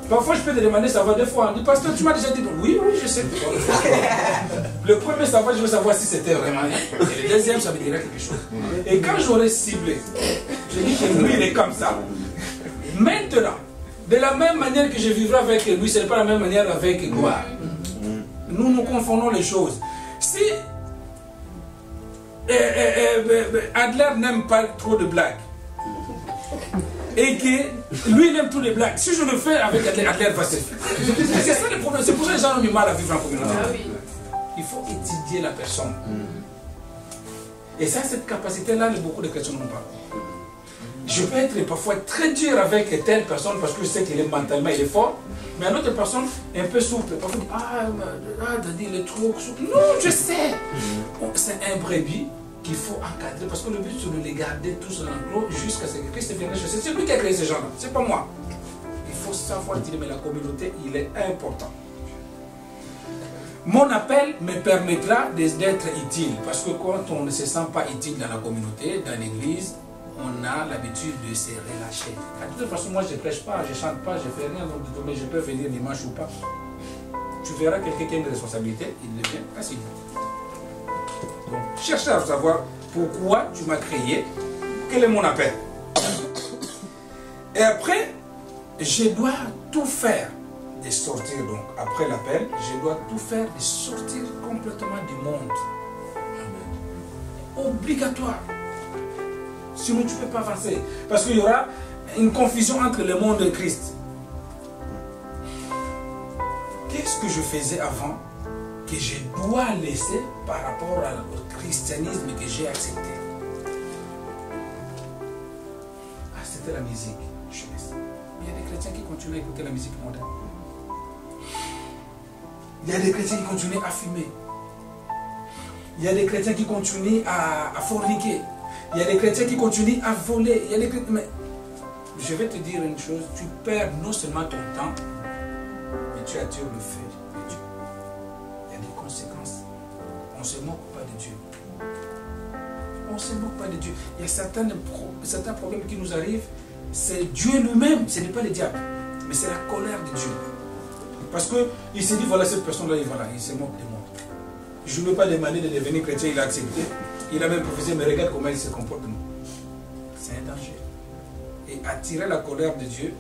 Parfois, je peux te demander ça va deux fois. Le pasteur, tu m'as déjà dit oui, oui, je sais. Le premier, ça va, je veux savoir si c'était vraiment. Et le deuxième, ça me dirait quelque chose. Et quand j'aurai ciblé, je dis que lui, il est comme ça. Maintenant, de la même manière que je vivrai avec lui, ce n'est pas la même manière avec Gloire. Nous confondons les choses. Si Adler n'aime pas trop de blagues, et que lui il aime tous les blagues, si je le fais avec Adler va se faire. C'est ça le problème, c'est pour ça que les gens ont du mal à vivre en communauté. Il faut étudier la personne. Et ça, cette capacité-là, beaucoup de chrétiens n'ont pas. Je peux être parfois très dur avec telle personne parce que je sais qu'il est mentalement, il est fort, mais une autre personne un peu souple. Parfois, Daddy, il est trop souple. Non, je sais. C'est un brebis qu'il faut encadrer parce que le but, c'est de les garder tous en enclos jusqu'à ce que Christ vienne chercher. C'est lui qui a créé ces gens-là, c'est pas moi. Il faut savoir dire, mais la communauté, il est important. Mon appel me permettra d'être utile parce que quand on ne se sent pas utile dans la communauté, dans l'église, on a l'habitude de se relâcher. De toute façon, moi je ne prêche pas, je ne chante pas, je ne fais rien, donc mais je peux venir dimanche ou pas. Tu verras quelqu'un qui a une responsabilité, il le fait assez bien. Donc, cherche à savoir pourquoi tu m'as créé, quel est mon appel. Et après, je dois tout faire de sortir, donc après l'appel, je dois tout faire de sortir complètement du monde. Amen. Obligatoire. Sinon tu ne peux pas avancer. Parce qu'il y aura une confusion entre le monde et Christ. Qu'est-ce que je faisais avant que je dois laisser par rapport au christianisme que j'ai accepté? Ah, c'était la musique. Il y a des chrétiens qui continuent à écouter la musique moderne. Il y a des chrétiens qui continuent à fumer. Il y a des chrétiens qui continuent à forniquer. Il y a des chrétiens qui continuent à voler. Il y a des chrétiens... Mais je vais te dire une chose, tu perds non seulement ton temps, mais tu attires le feu de Dieu. Il y a des conséquences. On ne se moque pas de Dieu. On ne se moque pas de Dieu. Il y a certains problèmes qui nous arrivent, c'est Dieu lui-même, ce n'est pas le diable, mais c'est la colère de Dieu. Parce qu'il s'est dit, voilà cette personne-là, il se moque de moi. Je ne veux pas demander de devenir chrétien, il a accepté. Il a même professé, mais regarde comment il se comporte. C'est un danger. Et attirer la colère de Dieu,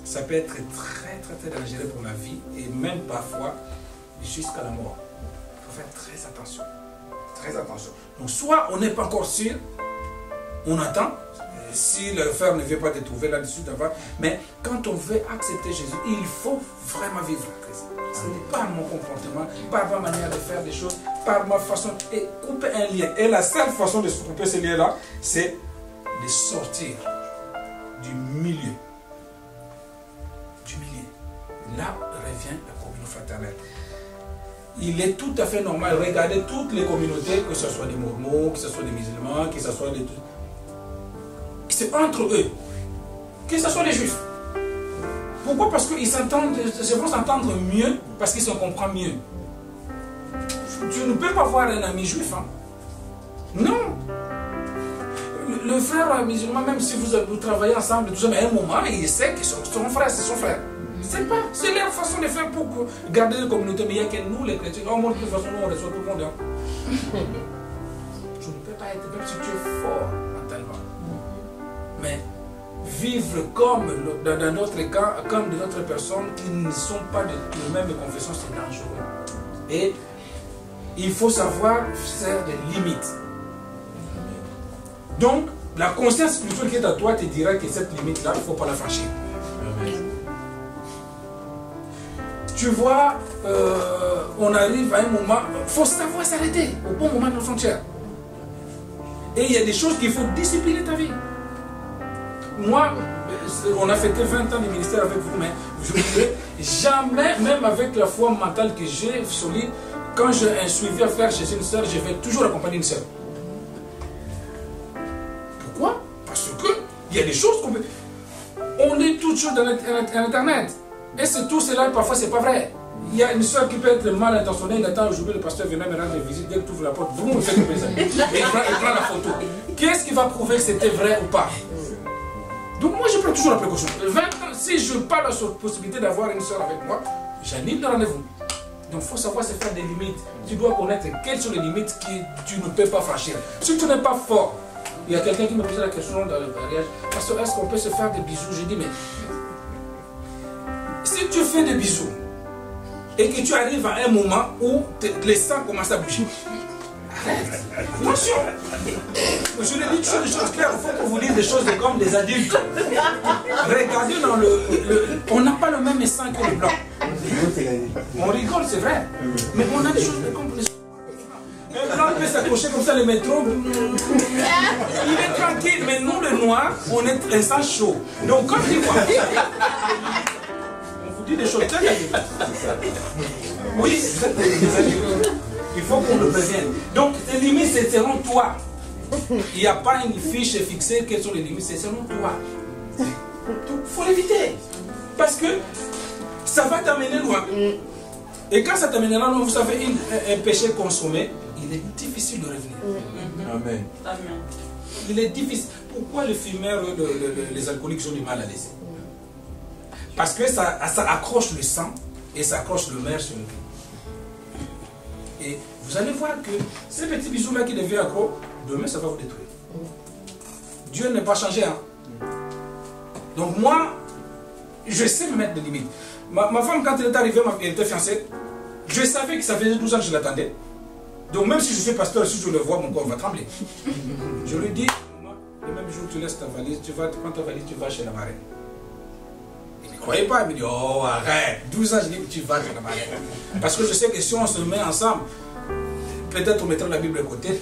ça peut être très dangereux pour la vie, et même parfois jusqu'à la mort. Il faut faire très attention. Très attention. Donc soit on n'est pas encore sûr, on attend. Si le frère ne vient pas te trouver là-dessus, mais quand on veut accepter Jésus, il faut vraiment vivre la Christ. Ce n'est pas mon comportement, pas ma manière de faire des choses, par ma façon, et couper un lien. Et la seule façon de se couper ce lien-là, c'est de sortir du milieu. Du milieu. Là revient la communion fraternelle. Il est tout à fait normal, regardez toutes les communautés, que ce soit des Mormons, que ce soit des musulmans, que ce soit des... C'est entre eux, que ce soit les juifs. Pourquoi? Parce qu'ils s'entendent, ils vont s'entendre mieux, parce qu'ils se comprennent mieux. Tu ne peux pas voir un ami juif. Hein? Non. Le frère musulman, même si vous travaillez ensemble, tout ça, mais à un moment, il sait que son frère, c'est son frère. C'est leur façon de faire pour garder la communauté. Mais il n'y a que nous, les chrétiens. De toute façon, nous, on reçoit tout le monde. Hein? Tu ne peux pas être, même si tu es fort mentalement. Mais vivre comme dans notre cas, comme d'autres personnes qui ne sont pas de la même confession, c'est dangereux. Et il faut savoir faire des limites. Donc, la conscience spirituelle qui est à toi te dira que cette limite-là, il ne faut pas la franchir. Tu vois, on arrive à un moment, il faut savoir s'arrêter au bon moment de nos frontières. Et il y a des choses qu'il faut discipliner ta vie. Moi, on a fêté 20 ans de ministère avec vous, mais je ne voulais jamais, même avec la foi mentale que j'ai solide, quand j'ai un suivi à faire chez une soeur, je vais toujours accompagner une soeur. Il y a des choses qu'on peut... On lit toutes choses dans Internet. Et c'est tout cela, parfois, c'est pas vrai. Il y a une soeur qui peut être mal intentionnée, il attend aujourd'hui le pasteur vient me rendre visite, dès que tu ouvres la porte, boum, il fait le plaisir. Et il prend la photo. Qu'est-ce qui va prouver que c'était vrai ou pas? Donc moi je prends toujours la précaution. 20 ans, si je parle de la possibilité d'avoir une soeur avec moi, j'annule le rendez-vous. Donc il faut savoir se faire des limites. Tu dois connaître quelles sont les limites que tu ne peux pas franchir. Si tu n'es pas fort, il y a quelqu'un qui me posait la question dans le mariage, pasteur, est-ce qu'on peut se faire des bisous? J'ai dit, mais si tu fais des bisous, et que tu arrives à un moment où les sangs commencent à bouger. Arrête. Attention. Je l'ai dit toujours des choses claires. Il faut que vous dites des choses comme des adultes. Regardez dans on n'a pas le même sang que le blanc. On rigole, c'est vrai. Mais on a des choses comme les... Un blanc peut s'accrocher comme ça, le métro. Il est tranquille. Mais nous, les noirs, on est un sang chaud. Donc, comme tu vois... des choses très bien. Oui, il faut qu'on le prévienne. Donc, les limites, c'est selon toi. Il n'y a pas une fiche fixée quelles sont les limites, c'est selon toi. Donc, il faut l'éviter. Parce que ça va t'amener loin. Et quand ça t'amène loin, vous savez, un péché consommé, il est difficile de revenir. Amen. Il est difficile. Pourquoi les fumeurs, les alcooliques ont du mal à laisser? Parce que ça accroche le sang et ça accroche le nerf sur le cœur. Et vous allez voir que ces petits bisous-là qui deviennent accro, demain ça va vous détruire. Dieu n'est pas changé. Hein? Donc moi, je sais me mettre des limites. Ma femme, quand elle est arrivée, elle était fiancée, je savais que ça faisait 12 ans que je l'attendais. Donc même si je suis pasteur, si je le vois, mon corps va trembler. Je lui dis, le même jour tu laisses ta valise, tu prends ta valise, tu vas chez la marraine. Il ne croyait pas, il me dit, oh arrête, 12 ans, je dis que tu vas chez la marraine. Parce que je sais que si on se met ensemble, peut-être on mettra la Bible à côté.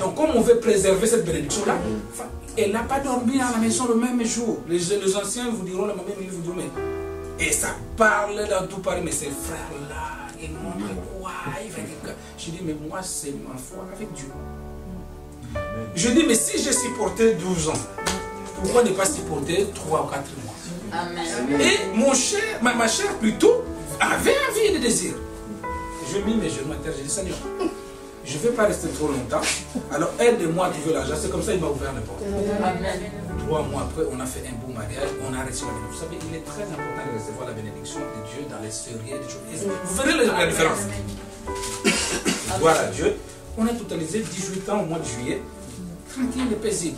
Donc comme on veut préserver cette bénédiction-là, elle n'a pas dormi à la maison le même jour. Les anciens vous diront, la maman vous diront, mais... Et ça parle dans tout Paris, mais ces frères-là, ils montrent quoi? Je dis, mais moi, c'est ma foi avec Dieu. Je dis, mais si j'ai supporté 12 ans, pourquoi ne pas supporter 3 ou 4 mois? Amen. Et mon cher, ma chère plutôt, avait envie de désir. Je mis mes genoux à terre, j'ai dit, Seigneur, je ne vais pas rester trop longtemps, alors aide-moi à trouver l'argent. C'est comme ça qu'il m'a ouvert les portes. Amen. 3 mois après, on a fait un beau mariage, on a reçu la bénédiction. Vous savez, il est très important de recevoir la bénédiction de Dieu dans les sérieux des choses. Vous verrez la différence. Voilà, Dieu. On a totalisé 18 ans au mois de juillet, tranquille et paisible.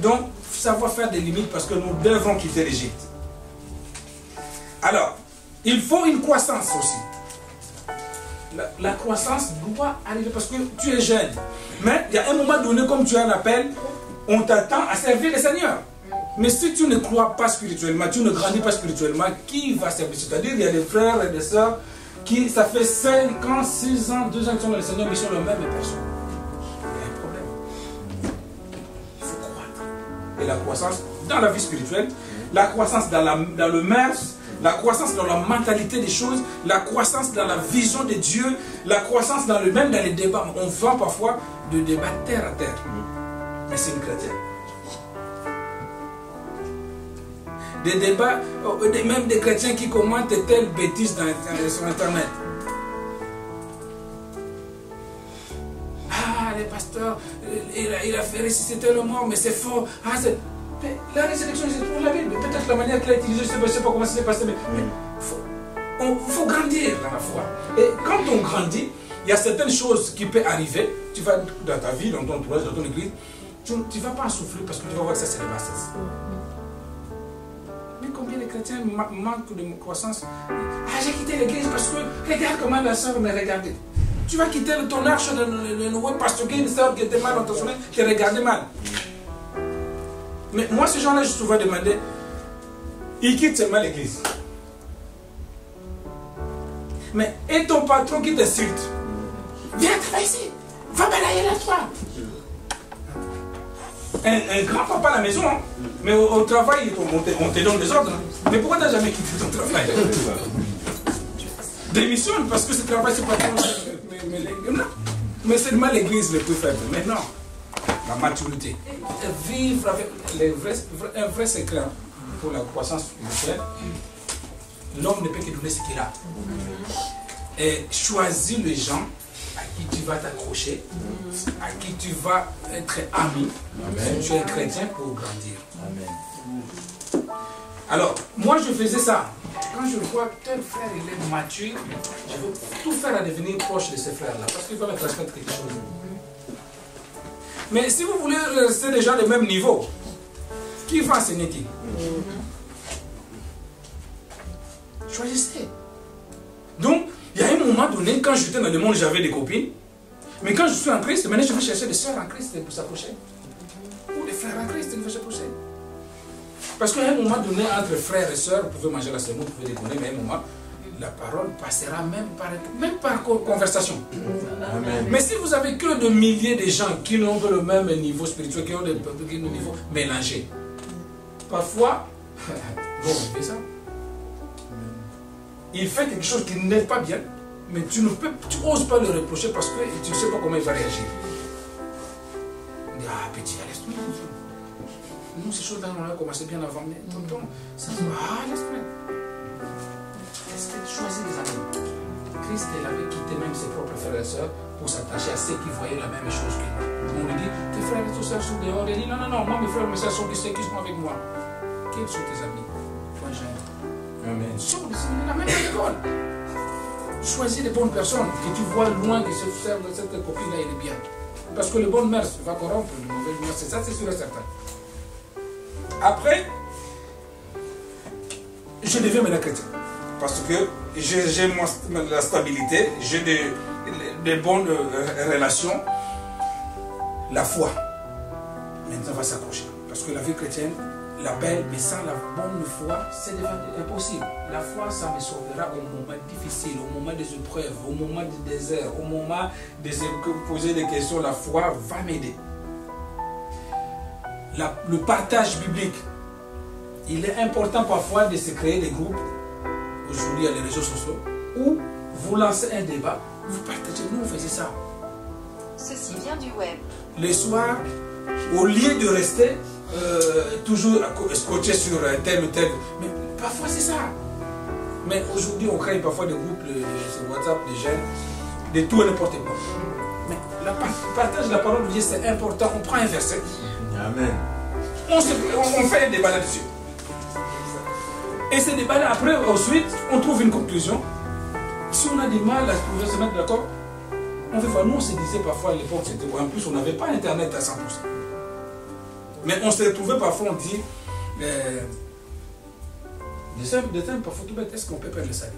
Donc, savoir faire des limites parce que nous devons quitter l'Égypte. Alors, il faut une croissance aussi. La croissance doit arriver parce que tu es jeune. Mais il y a un moment donné, comme tu as un appel, on t'attend à servir le Seigneur. Mais si tu ne crois pas spirituellement, tu ne grandis pas spirituellement, qui va servir? C'est-à-dire, il y a des frères et des sœurs qui, ça fait 5 ans, 6 ans, 2 ans qu'ils sont dans le Seigneur, mais ils sont la même personne. Il y a un problème. Il faut croître. Et la croissance dans la vie spirituelle, la croissance dans le mœurs, la croissance dans la mentalité des choses, la croissance dans la vision de Dieu, la croissance même dans les débats. On voit parfois de débats terre à terre. Mais c'est une chrétienne. Des débats, même des chrétiens qui commentent telle bêtise sur Internet. Ah, les pasteurs, il a fait ressusciter le mort, mais c'est faux. Ah, la résurrection, c'est pour la Bible. Peut-être la manière qu'il a utilisée, je ne sais pas comment ça s'est passé, mais il faut grandir dans la foi. Et quand on grandit, il y a certaines choses qui peuvent arriver. Tu vas dans ta vie, dans ton entourage, dans ton église, tu ne vas pas en souffrir parce que tu vas voir que ça c'est les bassesses. Mais combien de chrétiens manquent de croissance? Ah, j'ai quitté l'église parce que regarde comment la soeur me regardait. Tu vas quitter ton arche de Noé parce que une soeur qui était mal intentionnée te regardait mal. Mais moi, ces gens-là, je me souvent demandé, ils quittent seulement l'église. Mais et ton patron qui t'insulte, viens travailler ici, va balayer la toile. Un grand-papa à la maison, hein? Mais au travail, on te donne des ordres. Hein? Mais pourquoi tu n'as jamais quitté ton travail? Démissionne parce que ce travail, c'est pas ton. Mais seulement l'église le plus faible. Mais non. la maturité. Vivre avec un vrai secret pour la croissance spirituelle. L'homme ne peut que donner ce qu'il a. Et choisis les gens à qui tu vas t'accrocher, à qui tu vas être ami. Amen. Si tu es un chrétien pour grandir. Amen. Alors, moi je faisais ça. Quand je vois tel frère, il est mature, je veux tout faire à devenir proche de ces frères-là, parce qu'il va me transmettre quelque chose. Mais si vous voulez rester déjà du même niveau, qui va enseigner qui? Choisissez. Donc, il y a un moment donné, quand j'étais dans le monde, j'avais des copines. Mais quand je suis en Christ, maintenant je vais chercher des soeurs en Christ pour s'approcher. Ou des frères en Christ pour s'approcher. Parce qu'à un moment donné, entre frères et sœurs, vous pouvez manger la semoule, vous pouvez déconner, mais à un moment, la parole passera même par conversation. Amen. Mais si vous avez que des milliers de gens qui n'ont pas le même niveau spirituel, qui ont des niveaux mélangés, parfois, bon, on fait ça. Il fait quelque chose qui n'est pas bien, mais tu n'oses pas le reprocher parce que tu ne sais pas comment il va réagir. On dit, ah petit, laisse-moi. Nous, ces choses-là, on a commencé bien avant, mais tonton, ça se va, laisse-moi. Choisis des amis. Christ, il avait quitté même ses propres frères et sœurs pour s'attacher à ceux qui voyaient la même chose que lui. On lui dit, tes frères et tes sœurs sont dehors. Il dit, non, non, non, moi, mes frères et mes sœurs sont ceux qui sont avec moi. Quels sont tes amis? Toi, j'aime. Amen. Sont la même école. Choisis les bonnes personnes que tu vois loin que cette copine-là, elle est bien. Parce que le bon mœurs va corrompre le mauvais mœurs. C'est ça, c'est sûr et certain. Après, je deviens maintenant chrétien. Parce que j'ai la stabilité, j'ai des bonnes relations. La foi, maintenant, va s'accrocher. Parce que la vie chrétienne, la belle, mais sans la bonne foi, c'est impossible. La foi, ça me sauvera au moment difficile, au moment des épreuves, au moment du désert, au moment de se poser des questions. La foi va m'aider. Le partage biblique, il est important parfois de se créer des groupes. Aujourd'hui, il y a les réseaux sociaux où vous lancez un débat, vous partagez. Nous, on faisait ça. Ceci vient du web. Le soir, au lieu de rester toujours scotché sur tel ou tel. Mais parfois c'est ça. Mais aujourd'hui on crée parfois des groupes sur WhatsApp, des jeunes, de tout et n'importe quoi. Mais le partage de la parole de Dieu c'est important. On prend un verset. Amen. On fait un débat là-dessus. Et ce débat-là, après, ensuite, on trouve une conclusion. Si on a du mal à se mettre d'accord, on fait voir. Nous on se disait parfois à l'époque, en plus on n'avait pas internet à 100%. Mais on s'est retrouvé parfois, on dit, des thèmes parfois tout bête, est-ce qu'on peut perdre le salut?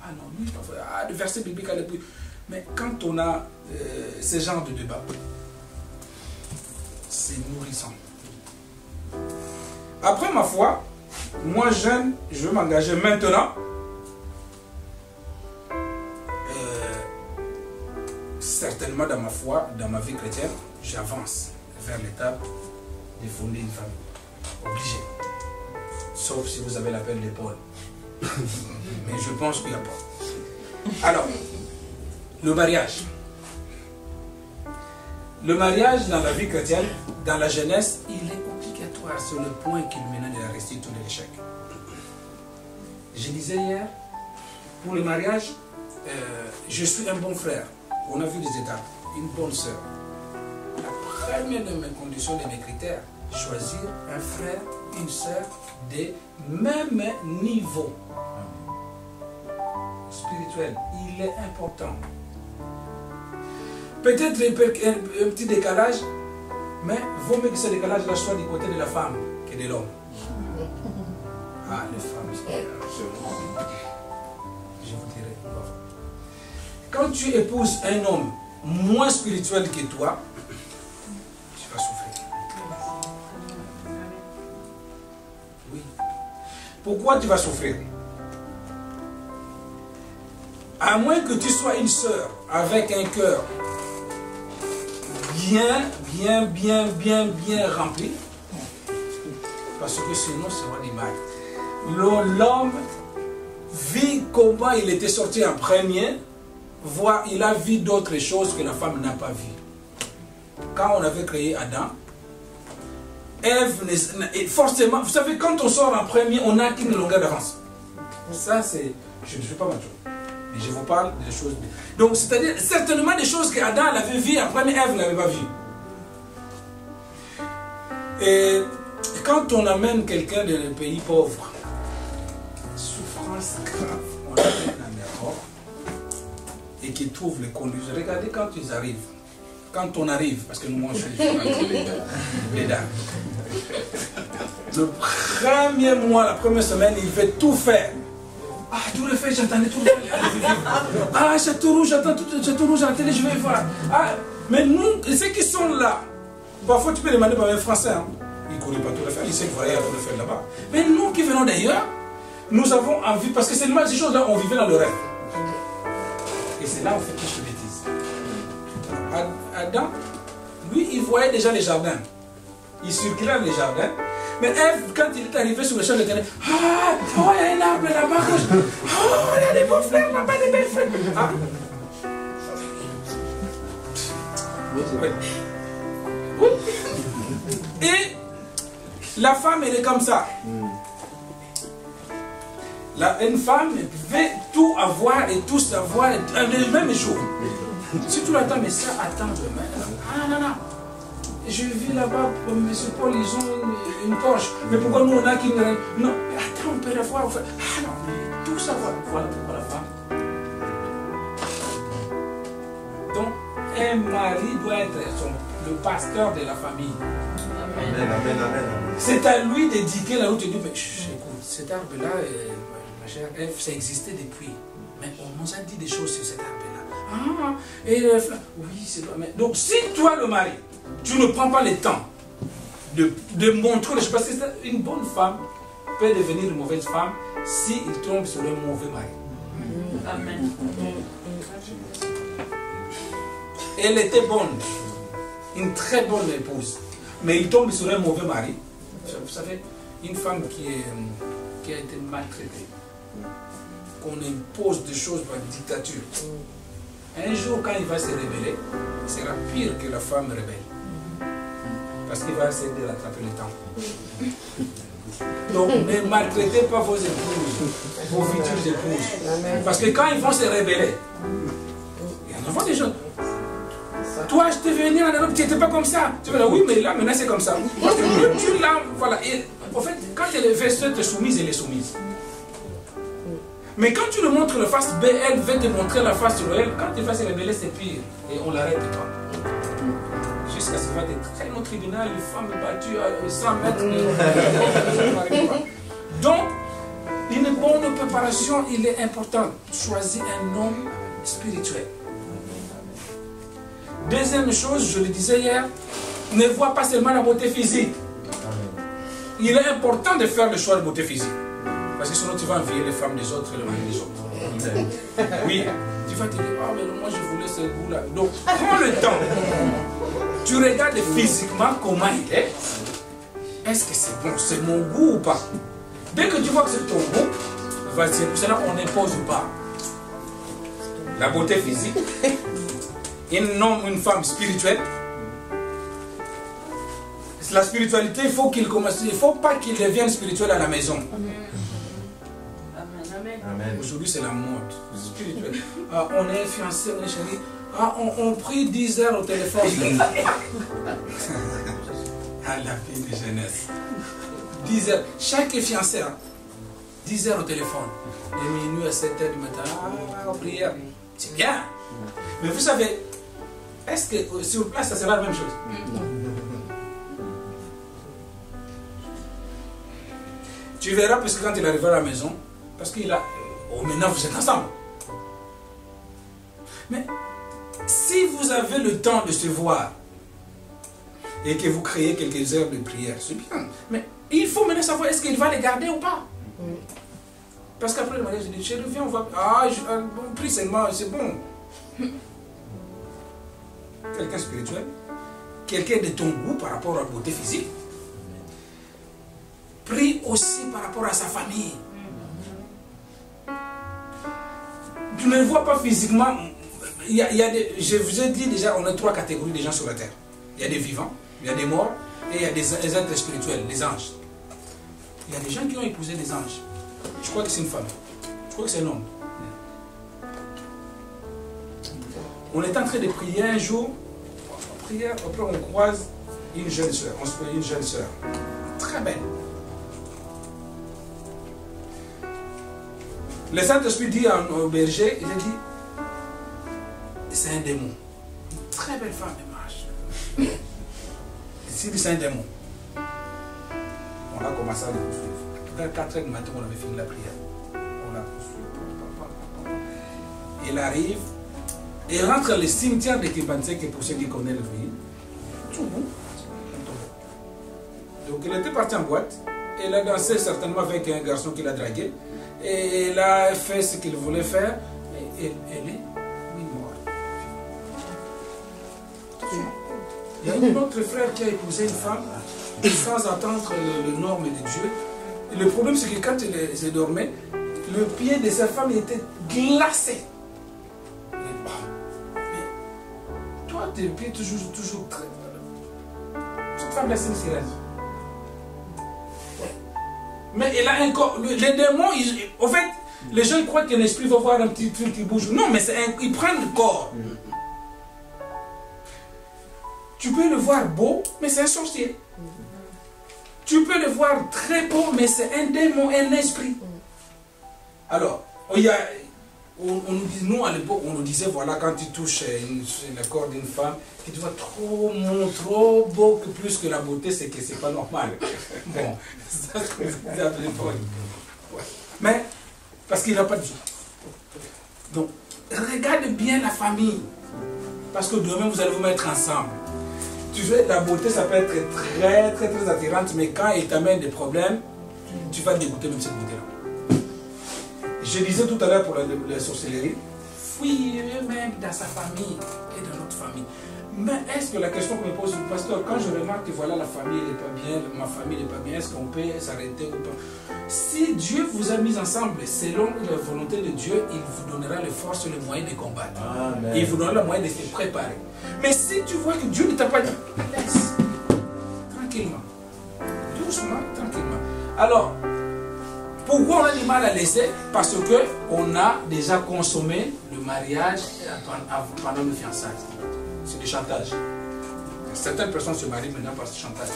Ah non, lui, parfois, le verset biblique à l'époque. Mais quand on a ce genre de débat, c'est nourrissant. Après ma foi, moi jeune, je veux m'engager maintenant. Certainement dans ma foi, dans ma vie chrétienne, j'avance vers l'étape de fonder une famille. Obligé. Sauf si vous avez l'appel d'épaule. Mais je pense qu'il n'y a pas. Alors, le mariage. Le mariage dans la vie chrétienne, dans la jeunesse, il est obligatoire sur le point culminant de la réussite ou de l'échec. Je disais hier, pour le mariage, je suis un bon frère. On a vu des étapes. Une bonne sœur. La première de mes conditions, de mes critères, choisir un frère, une sœur de même niveau spirituel. Il est important. Peut-être un petit décalage, mais vaut mieux que ce décalage-là soit du côté de la femme que de l'homme. Ah, les femmes, je vous dirai. Quand tu épouses un homme moins spirituel que toi, tu vas souffrir. Oui. Pourquoi tu vas souffrir? À moins que tu sois une sœur avec un cœur bien rempli, parce que sinon ça va du mal. L'homme vit comment il était sorti en premier, il a vu d'autres choses que la femme n'a pas vues. quand on avait créé Adam, Ève, forcément, vous savez, quand on sort en premier, on n'a qu'une longueur d'avance. Ça, c'est... Je ne suis pas mature. Mais je vous parle des choses... Donc, c'est-à-dire, certainement des choses que Adam avait vues, après, mais Ève ne l'avait pas vues. Et quand on amène quelqu'un d'un pays pauvre, souffrance grave, on l'amène en Europe, et qu'il trouve les conditions. Regardez quand ils arrivent. Quand on arrive, parce que nous mangeons les dames. Le premier mois, la première semaine, il fait tout faire. Ah, tout le fait, j'entendais tout le faire. Ah, Château Rouge, j'entends Château Rouge à la télé, je vais voir. Ah, mais nous, ceux qui sont là, parfois tu peux demander par un français, hein. Il ne connaît pas tout le faire, il sait qu'il faut aller à tout le faire là-bas. Mais nous qui venons d'ailleurs, nous avons envie, parce que seulement ces choses-là, on vivait dans le rêve. Et c'est là où on fait plus de bêtises. Adam, lui, il voyait déjà les jardins. Il circulait dans les jardins. Mais Ève, quand il est arrivé sur le champ de terrain, ah, oh, il y a un arbre là-bas, oh, il y a des beaux fleurs là-bas, des belles fleurs. Ah. Oui. Et la femme, elle est comme ça. Une femme veut tout avoir et tout savoir le même jour. Si tu l'attends, mais ça attend demain. Ah non, non. Je vis là-bas, M. Paul, ils ont une Porsche. Mais pourquoi nous on a qu'une... Non, mais attends, on peut la voir. Ah non, mais tout savoir. Voilà pourquoi la femme. Donc, un mari doit être le pasteur de la famille. Amen, amen, amen. C'est à lui d'éduquer là où tu dis, mais écoute, cet arbre-là, ma chère Ève, ça existait depuis. Mais on nous a dit des choses sur cet arbre-là. Ah, et oui, c'est pas. Mais, donc, si toi, le mari, tu ne prends pas le temps de montrer les choses, parce qu'une bonne femme peut devenir une mauvaise femme s'il tombe sur un mauvais mari. Amen. Elle était bonne, une très bonne épouse, mais il tombe sur un mauvais mari. Vous savez, une femme qui a été maltraitée, qu'on impose des choses par dictature. Un jour, quand il va se rébeller, il sera pire que la femme rebelle. Parce qu'il va essayer de rattraper le temps. Donc, ne maltraitez pas vos épouses, vos futures épouses. Parce que quand ils vont se rébeller, il y en a des gens. Toi, je t'ai venu en Europe, tu n'étais pas comme ça. Tu vas dire, oui, mais là, maintenant, c'est comme ça. Tu l'as, voilà. Et, en fait, quand elle veut être soumise, elle est soumise. Mais quand tu lui montres la face B, elle veut te montrer la face sur elle. Quand il va se révéler, c'est pire. Et on l'arrête pas. Jusqu'à ce qu'il va être au tribunal, les femmes battues à 100 mètres. Donc, une bonne préparation, il est important. Choisis un homme spirituel. Deuxième chose, je le disais hier, ne vois pas seulement la beauté physique. Il est important de faire le choix de beauté physique. Parce que sinon tu vas envier les femmes des autres et le mari des autres. Oui, tu vas te dire, ah mais moi je voulais ce goût-là. Donc prends le temps. Tu regardes physiquement comment il est. Est-ce que c'est bon, c'est mon goût ou pas? Dès que tu vois que c'est ton goût, vas-y, pour cela on n'impose pas. La beauté physique, un homme, une femme spirituelle. La spiritualité, il faut qu'il commence, il ne faut pas qu'il devienne spirituel à la maison. Amen. Aujourd'hui, c'est la mode spirituelle. Ah, on est fiancés, on est chéris. Ah, on prie 10 heures au téléphone. Ah, la vie de jeunesse. 10 heures. Chaque fiancé, 10 heures au téléphone. De minuit à 7 heures du matin, en prière. C'est bien. Mais vous savez, est-ce que sur place, ça sera la même chose? Tu verras, parce que quand il arrivera à la maison, parce qu'il a... Oh, maintenant vous êtes ensemble. Mais si vous avez le temps de se voir et que vous créez quelques heures de prière, c'est bien. Mais il faut maintenant savoir est-ce qu'il va les garder ou pas. Parce qu'après le mariage, je dis, chérie, viens, on va... Ah, on prie seulement, c'est bon. Quelqu'un spirituel, quelqu'un de ton goût par rapport à la beauté physique, prie aussi par rapport à sa famille. Tu ne le vois pas physiquement. Je vous ai dit déjà, on a 3 catégories de gens sur la terre. Il y a des vivants, il y a des morts, et il y a des êtres spirituels, les anges. Il y a des gens qui ont épousé des anges. Je crois que c'est une femme. Je crois que c'est un homme. On est en train de prier un jour. Prière, après on croise une jeune soeur. On se fait une jeune soeur. Très belle. Le Saint-Esprit dit au berger, il a dit, c'est un démon. Une très belle femme de marche. Ici, c'est un démon. On a commencé à le poursuivre. Vers 4 h du matin, on avait fini la prière. On l'a poursuivi. Il arrive, et rentre dans le cimetière de Kimpansek pour ceux qui connaissent le pays. Tout bon. Donc il était parti en boîte. Et il a dansé certainement avec un garçon qui l'a dragué. Et il a fait ce qu'il voulait faire. Et elle est morte. Il y a un autre frère qui a épousé une femme sans attendre le norme de Dieu. Et le problème, c'est que quand il dormait, le pied de sa femme était glacé. Mais toi, tes pieds toujours très. Cette femme-là, c'est une sirène. Mais il a un corps. Les démons, en fait, les gens croient qu'un esprit va voir un petit truc qui bouge. Non, mais il prend le corps. Tu peux le voir beau, mais c'est un sorcier. Tu peux le voir très beau, mais c'est un démon, un esprit. Alors, nous à l'époque, on nous disait, voilà, quand tu touches le corps d'une femme, que tu vois trop beau, que plus que la beauté, c'est que c'est pas normal. Bon, c'est ça que vous appelez folle. Mais, parce qu'il n'a pas de vie. Donc, regarde bien la famille. Parce que demain, vous allez vous mettre ensemble. Tu sais, la beauté, ça peut être très attirante, mais quand il t'amène des problèmes, tu vas dégoûter même cette beauté-là. Je disais tout à l'heure pour la sorcellerie, fouillez même dans sa famille et dans notre famille. Mais est-ce que la question que me pose le pasteur, quand je remarque que voilà, la famille n'est pas bien, ma famille n'est pas bien, est-ce qu'on peut s'arrêter ou pas? Si Dieu vous a mis ensemble selon la volonté de Dieu, il vous donnera les forces et les moyens de combattre. Amen. Il vous donnera le moyen de se préparer. Mais si tu vois que Dieu ne t'a pas dit, laisse, tranquillement, doucement, tranquillement. Alors, pourquoi on a du mal à laisser? Parce qu'on a déjà consommé le mariage pendant le fiançailles. C'est du chantage. Certaines personnes se marient maintenant par ce chantage.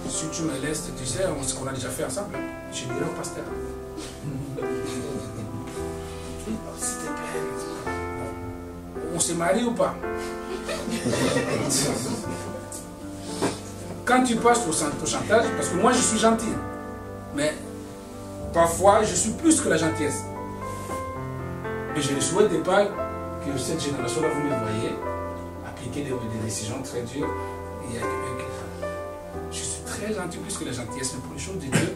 Si tu me laisses, tu sais ce qu'on a déjà fait ensemble. Je dirais au pasteur. S'il te plaît, on se marie ou pas? Quand tu passes au chantage, parce que moi je suis gentil, mais parfois je suis plus que la gentillesse. Et je ne souhaite pas que cette génération-là, vous me voyez, appliquer des décisions très dures. Il y a quelqu'un qui fait. Je suis très gentil, plus que la gentillesse, mais pour les choses de Dieu,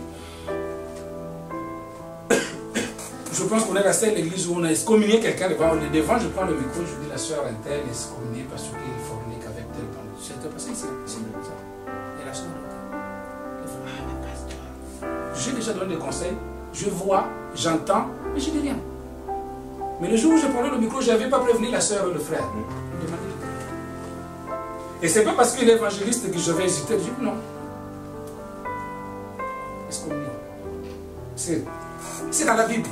je pense qu'on est la seule église où on a excommunié quelqu'un devant, je prends le micro, je dis la soeur interne est excommuniée parce qu'il fornique avec tel pendant. C'était passé ici, c'est comme ça. Et la soeur elle dit, ah mais pasteur, j'ai déjà donné des conseils, je vois, j'entends, mais je dis rien. Mais le jour où j'ai parlé le micro, je n'avais pas prévenu la soeur ou le frère. Et c'est pas parce qu'il est évangéliste que je vais hésiter. Je dis non. Est-ce qu'on dit? C'est dans la Bible.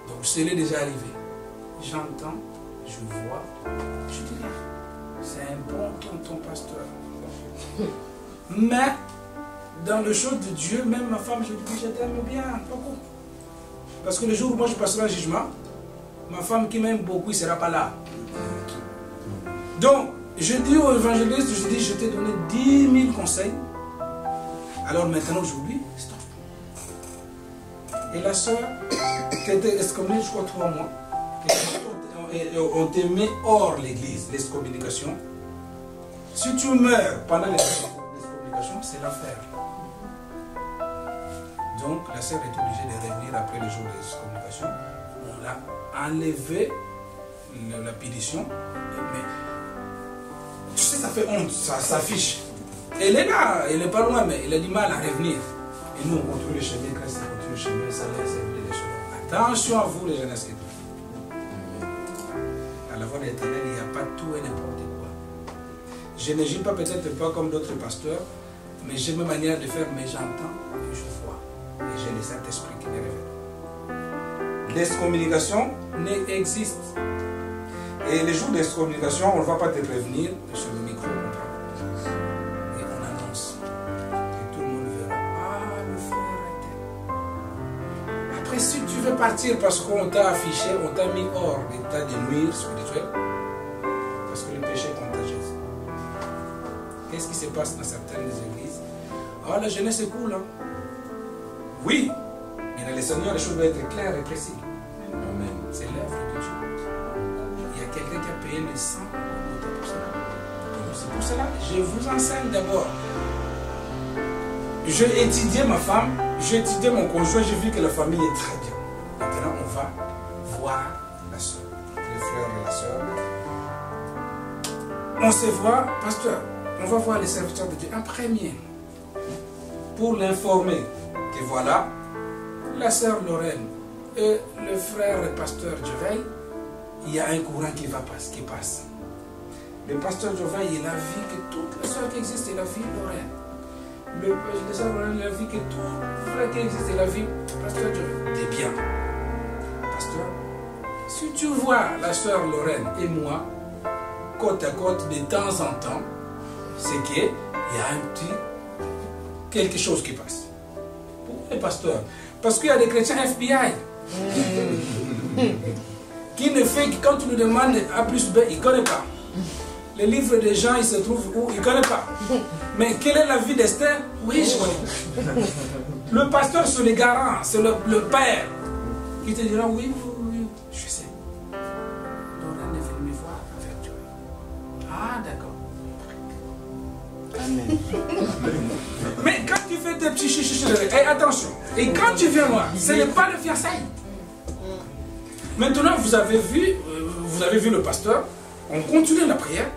Donc c'est déjà arrivé. J'entends, je vois, je dis rien. C'est un bon tonton pasteur. Mais dans le chose de Dieu, même ma femme, je lui dis, je t'aime bien, beaucoup. Parce que le jour où moi je passerai un jugement, ma femme qui m'aime beaucoup, il ne sera pas là. Donc, je dis au évangéliste, je dis, je t'ai donné 10 000 conseils. Alors maintenant, aujourd'hui, stop. Et la soeur, qui était excommuniée, je crois, 3 mois, on te met hors l'église, l'excommunication. Si tu meurs pendant l'excommunication, c'est l'enfer. Donc, la sœur est obligée de revenir après le jour de l'excommunication. On l'a enlevé la pétition, mais tu sais, ça fait honte, ça s'affiche. Elle est là, elle n'est pas loin, mais elle a du mal à revenir. Et nous, on continue le chemin, quand on continue le chemin, ça laisse les choses. Attention à vous, les jeunesses. À la voix de l'Éternel, il n'y a pas tout et n'importe Je n'agis pas peut-être pas comme d'autres pasteurs, mais j'ai ma manière de faire, mais j'entends et je vois. Et j'ai le Saint-Esprit qui me révèle. L'excommunication n'existe. Et les jours d'excommunication, on ne va pas te prévenir sur le micro. Et on annonce. Et tout le monde verra. Ah, le frère était. Après, si tu veux partir parce qu'on t'a affiché, on t'a mis hors d'état de nuire spirituel, parce que le péché est contagieux. Qu'est-ce qui se passe dans certaines églises? Ah, la jeunesse est cool, hein? Oui, mais dans le Seigneur, les choses doivent être claires et précises. Amen. C'est l'œuvre de Dieu. Il y a quelqu'un qui a payé le sang pour cela. C'est pour cela que je vous enseigne d'abord. J'ai étudié ma femme, j'ai étudié mon conjoint, j'ai vu que la famille est très bien. Maintenant, on va voir la soeur, le frère et la soeur. On se voit, pasteur, on va voir les serviteurs de Dieu en premier pour l'informer que voilà, la sœur Lorraine et le frère et pasteur Joveil, il y a un courant qui passe. Le pasteur Joveil, il a vu que toutes les sœurs qui existent, il a vu Lorraine. Le sœur Lorraine, il a vu que tous les frères qui existent, il a vu pasteur Joveil. T'es bien. Pasteur, si tu vois la sœur Lorraine et moi, côte à côte, de temps en temps, c'est qu'il y a quelque chose qui passe. Pourquoi les pasteurs? Parce qu'il y a des chrétiens FBI qui ne fait que quand tu lui demandes A plus B, il ne connaît pas. Les livres des gens, ils se trouvent où? Il ne connaît pas. Mais quelle est la vie d'Esther? Oui, je connais. Le pasteur, c'est le garant, c'est le père qui te dira oui, je sais. Lorraine est venue me voir avec Dieu. Ah, d'accord. Amen. Mais quand tu fais tes petits chichis, attention. Et quand tu viens voir, ce n'est pas le fiançailles. Maintenant, vous avez vu le pasteur. On continue la prière.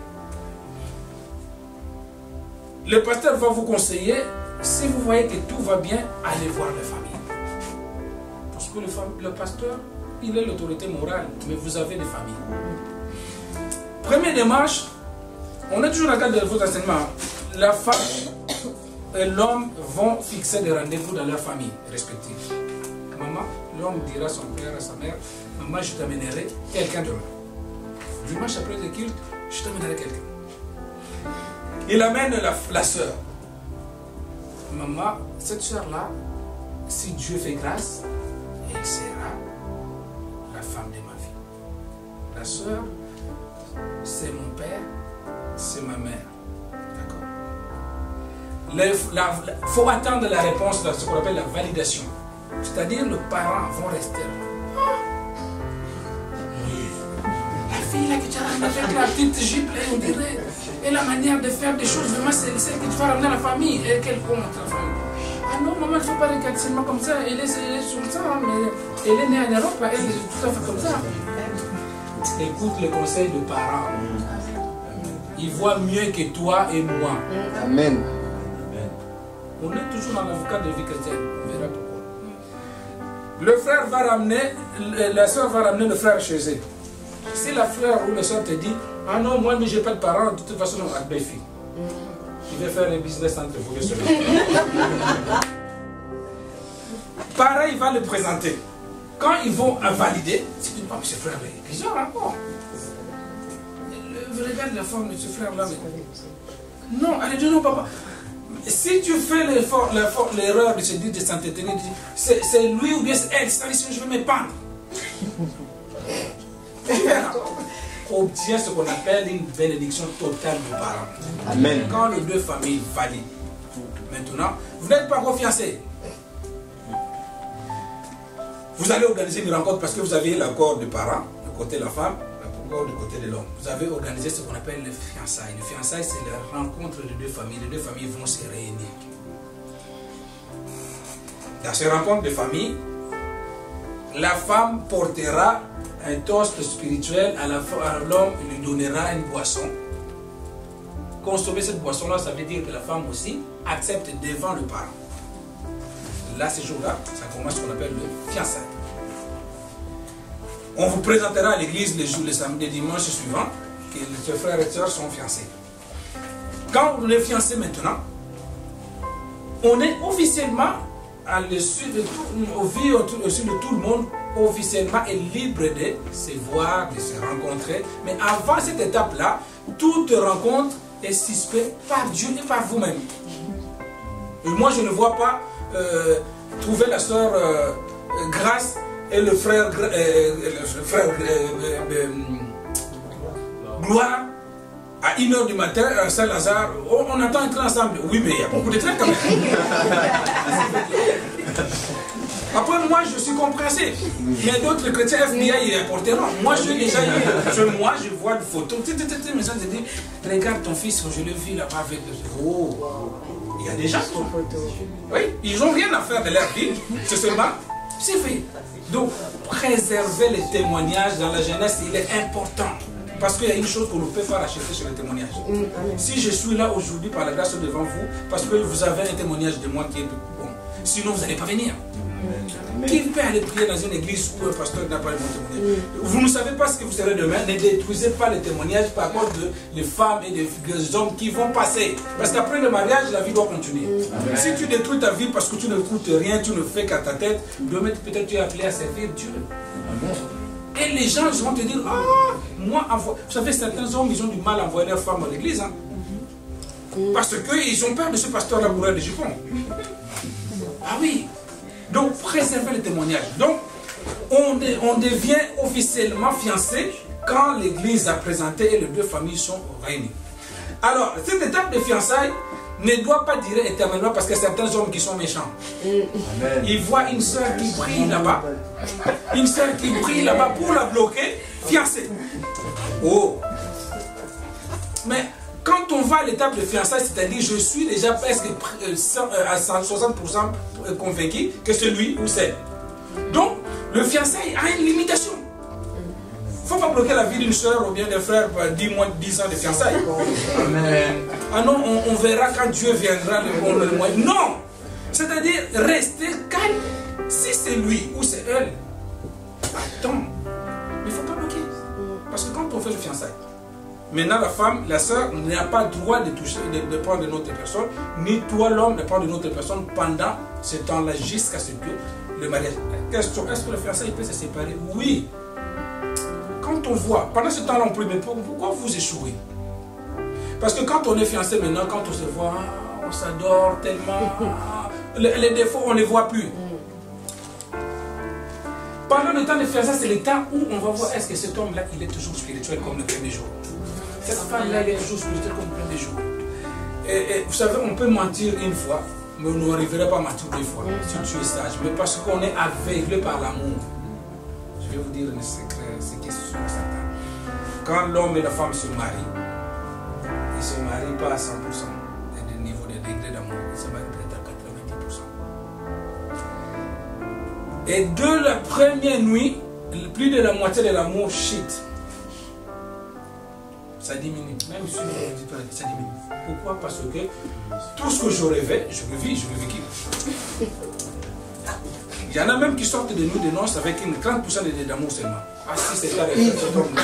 Le pasteur va vous conseiller. Si vous voyez que tout va bien, allez voir la famille. Parce que le pasteur, il est l'autorité morale. Mais vous avez des familles. Première démarche, on est toujours dans le cadre de vos enseignements. La femme et l'homme vont fixer des rendez-vous dans leur famille respective. Maman, l'homme dira à son père et à sa mère, maman, je t'amènerai quelqu'un demain. Dimanche après le culte, je t'amènerai quelqu'un. Il amène la soeur. Maman, cette soeur-là, si Dieu fait grâce, elle sera la femme de ma vie. La soeur, c'est mon père, c'est ma mère. D'accord? Il faut attendre la réponse de ce qu'on appelle la validation. C'est-à-dire, les parents vont rester là. La fille là que tu as ramenée avec la petite jupe, on dirait, et la manière de faire des choses, vraiment, c'est celle que tu vas ramener à la famille et qu'elle compte la famille. Ah non, maman, il ne faut pas regarder seulement comme ça. Elle est sur ça, mais elle est née en Europe, elle est tout à fait comme ça. Écoute le conseil de parents. Ils voient mieux que toi et moi. Amen. On est toujours dans l'avocat de vie chrétienne. On verra pourquoi. Le frère va ramener, la soeur va ramener le frère chez eux. Si la frère ou la soeur te dit, ah non, moi, mais je n'ai pas de parents, de toute façon, on a des filles. Il va faire un business entre vous deux. Pareil, il va le présenter. Quand ils vont valider, c'est une femme, ce frère est bizarre encore. Regarde la forme de ce frère-là. Non, allez, dis non, papa. Si tu fais l'erreur de se dire de s'entretenir, c'est lui ou bien c'est elle, c'est-à-dire je vais me pendre. Obtient ce qu'on appelle une bénédiction totale du parent. Amen. Quand les deux familles valident. Maintenant, vous n'êtes pas encore fiancés. Vous allez organiser une rencontre parce que vous avez l'accord des parents, du côté de la femme, l'accord du côté de l'homme. Vous avez organisé ce qu'on appelle le fiançailles. Le fiançailles, c'est la rencontre de deux familles. Les deux familles vont se réunir. Dans ces rencontres de famille, la femme portera un toast spirituel à l'homme, lui donnera une boisson. Consommer cette boisson-là, ça veut dire que la femme aussi accepte devant le parent. Là, ce jour-là, ça commence ce qu'on appelle le fiançailles. On vous présentera à l'église les samedis et dimanches suivants que les frères et sœurs sont fiancés. quand on est fiancé maintenant, on est officiellement, à l'issue de tout le monde, officiellement est libre de se voir, de se rencontrer. Mais avant cette étape-là, toute rencontre est suspecte par Dieu et par vous-même. Et moi, je ne vois pas trouver la sœur Grâce et le frère Gloire à 1h du matin à Saint-Lazare. On attend entrer ensemble. Oui, mais il y a beaucoup de trains quand même. Après, moi, je suis compréhensif. Mais d'autres chrétiens FBI, ils rapporteront. Moi, je l'ai déjà eu. Moi, je vois des photos. Mes gens se disent, regarde ton fils, je l'ai vu là-bas avec le... Oh, il y a des gens. Oui, ils n'ont rien à faire de leur vie. C'est seulement, c'est fait. Donc, préserver les témoignages dans la jeunesse, il est important. Parce qu'il y a une chose qu'on ne peut pas racheter sur les témoignages. Si je suis là aujourd'hui par la grâce devant vous, parce que vous avez un témoignage de moi qui est bon, sinon vous n'allez pas venir. Qui peut aller prier dans une église où un pasteur n'a pas le bon témoignage? Vous ne savez pas ce que vous serez demain. Ne détruisez pas les témoignages par rapport des femmes et des hommes qui vont passer. Parce qu'après le mariage, la vie doit continuer. Si tu détruis ta vie parce que tu ne coûtes rien, tu ne fais qu'à ta tête, demain peut-être tu es appelé à servir Dieu. Et les gens vont te dire, ah, moi, vous savez, certains hommes, ils ont du mal à envoyer leurs femmes à l'église. Hein, parce qu'ils ont peur de ce pasteur-là pour les jupons. Ah oui. Donc, préserver le témoignage. Donc, on devient officiellement fiancé quand l'église a présenté et les deux familles sont réunies. Alors, cette étape de fiançailles ne doit pas durer éternellement parce qu'il y a certains hommes qui sont méchants. Amen. Ils voient une soeur qui prie là-bas. Une soeur qui prie là-bas pour la bloquer, fiancée. Oh! Mais quand on va à l'étape de fiançailles, c'est-à-dire je suis déjà presque à 60% convaincu que c'est lui ou c'est. Donc, le fiançailles a une limitation. Il ne faut pas bloquer la vie d'une soeur ou bien d'un frère par 10 ans de fiançailles. Amen. Ah non, on verra quand Dieu viendra le moyen. Non! C'est-à-dire rester calme. Si c'est lui ou c'est elle, attends. Mais il ne faut pas bloquer. Parce que quand on fait le fiançailles, maintenant la femme, la soeur n'a pas le droit de toucher, de prendre une autre personne, ni toi l'homme de prendre une autre personne pendant ce temps-là jusqu'à ce que le mariage. Question, est-ce que le fiançailles peut se séparer? Oui. Quand on voit, pendant ce temps-là on peut, mais pourquoi vous échouez? Parce que quand on est fiancé maintenant, quand on se voit, on s'adore tellement, les défauts on ne les voit plus. Pendant le temps de fiançailles, c'est le temps où on va voir est-ce que cet homme-là, il est toujours spirituel comme le premier jour. Cette femme-là, elle est toujours spirituelle comme le premier jour. Et vous savez, on peut mentir une fois, mais on n'arriverait pas à mentir deux fois, si tu es sage. Mais parce qu'on est aveuglé par l'amour. Je vais vous dire un secret, c'est qui sont certains. Quand l'homme et la femme se marient, ils ne se marient pas à 100% du niveau de degré d'amour, ils se marient peut-être à 90%. Et de la première nuit, plus de la moitié de l'amour chute. Ça diminue. Même si ça diminue. Pourquoi? Parce que tout ce que je rêvais, je le vis, je le vécu. Il y en a même qui sortent de nous de noces avec une 30% d'amour seulement. Ah si c'était cet homme-là.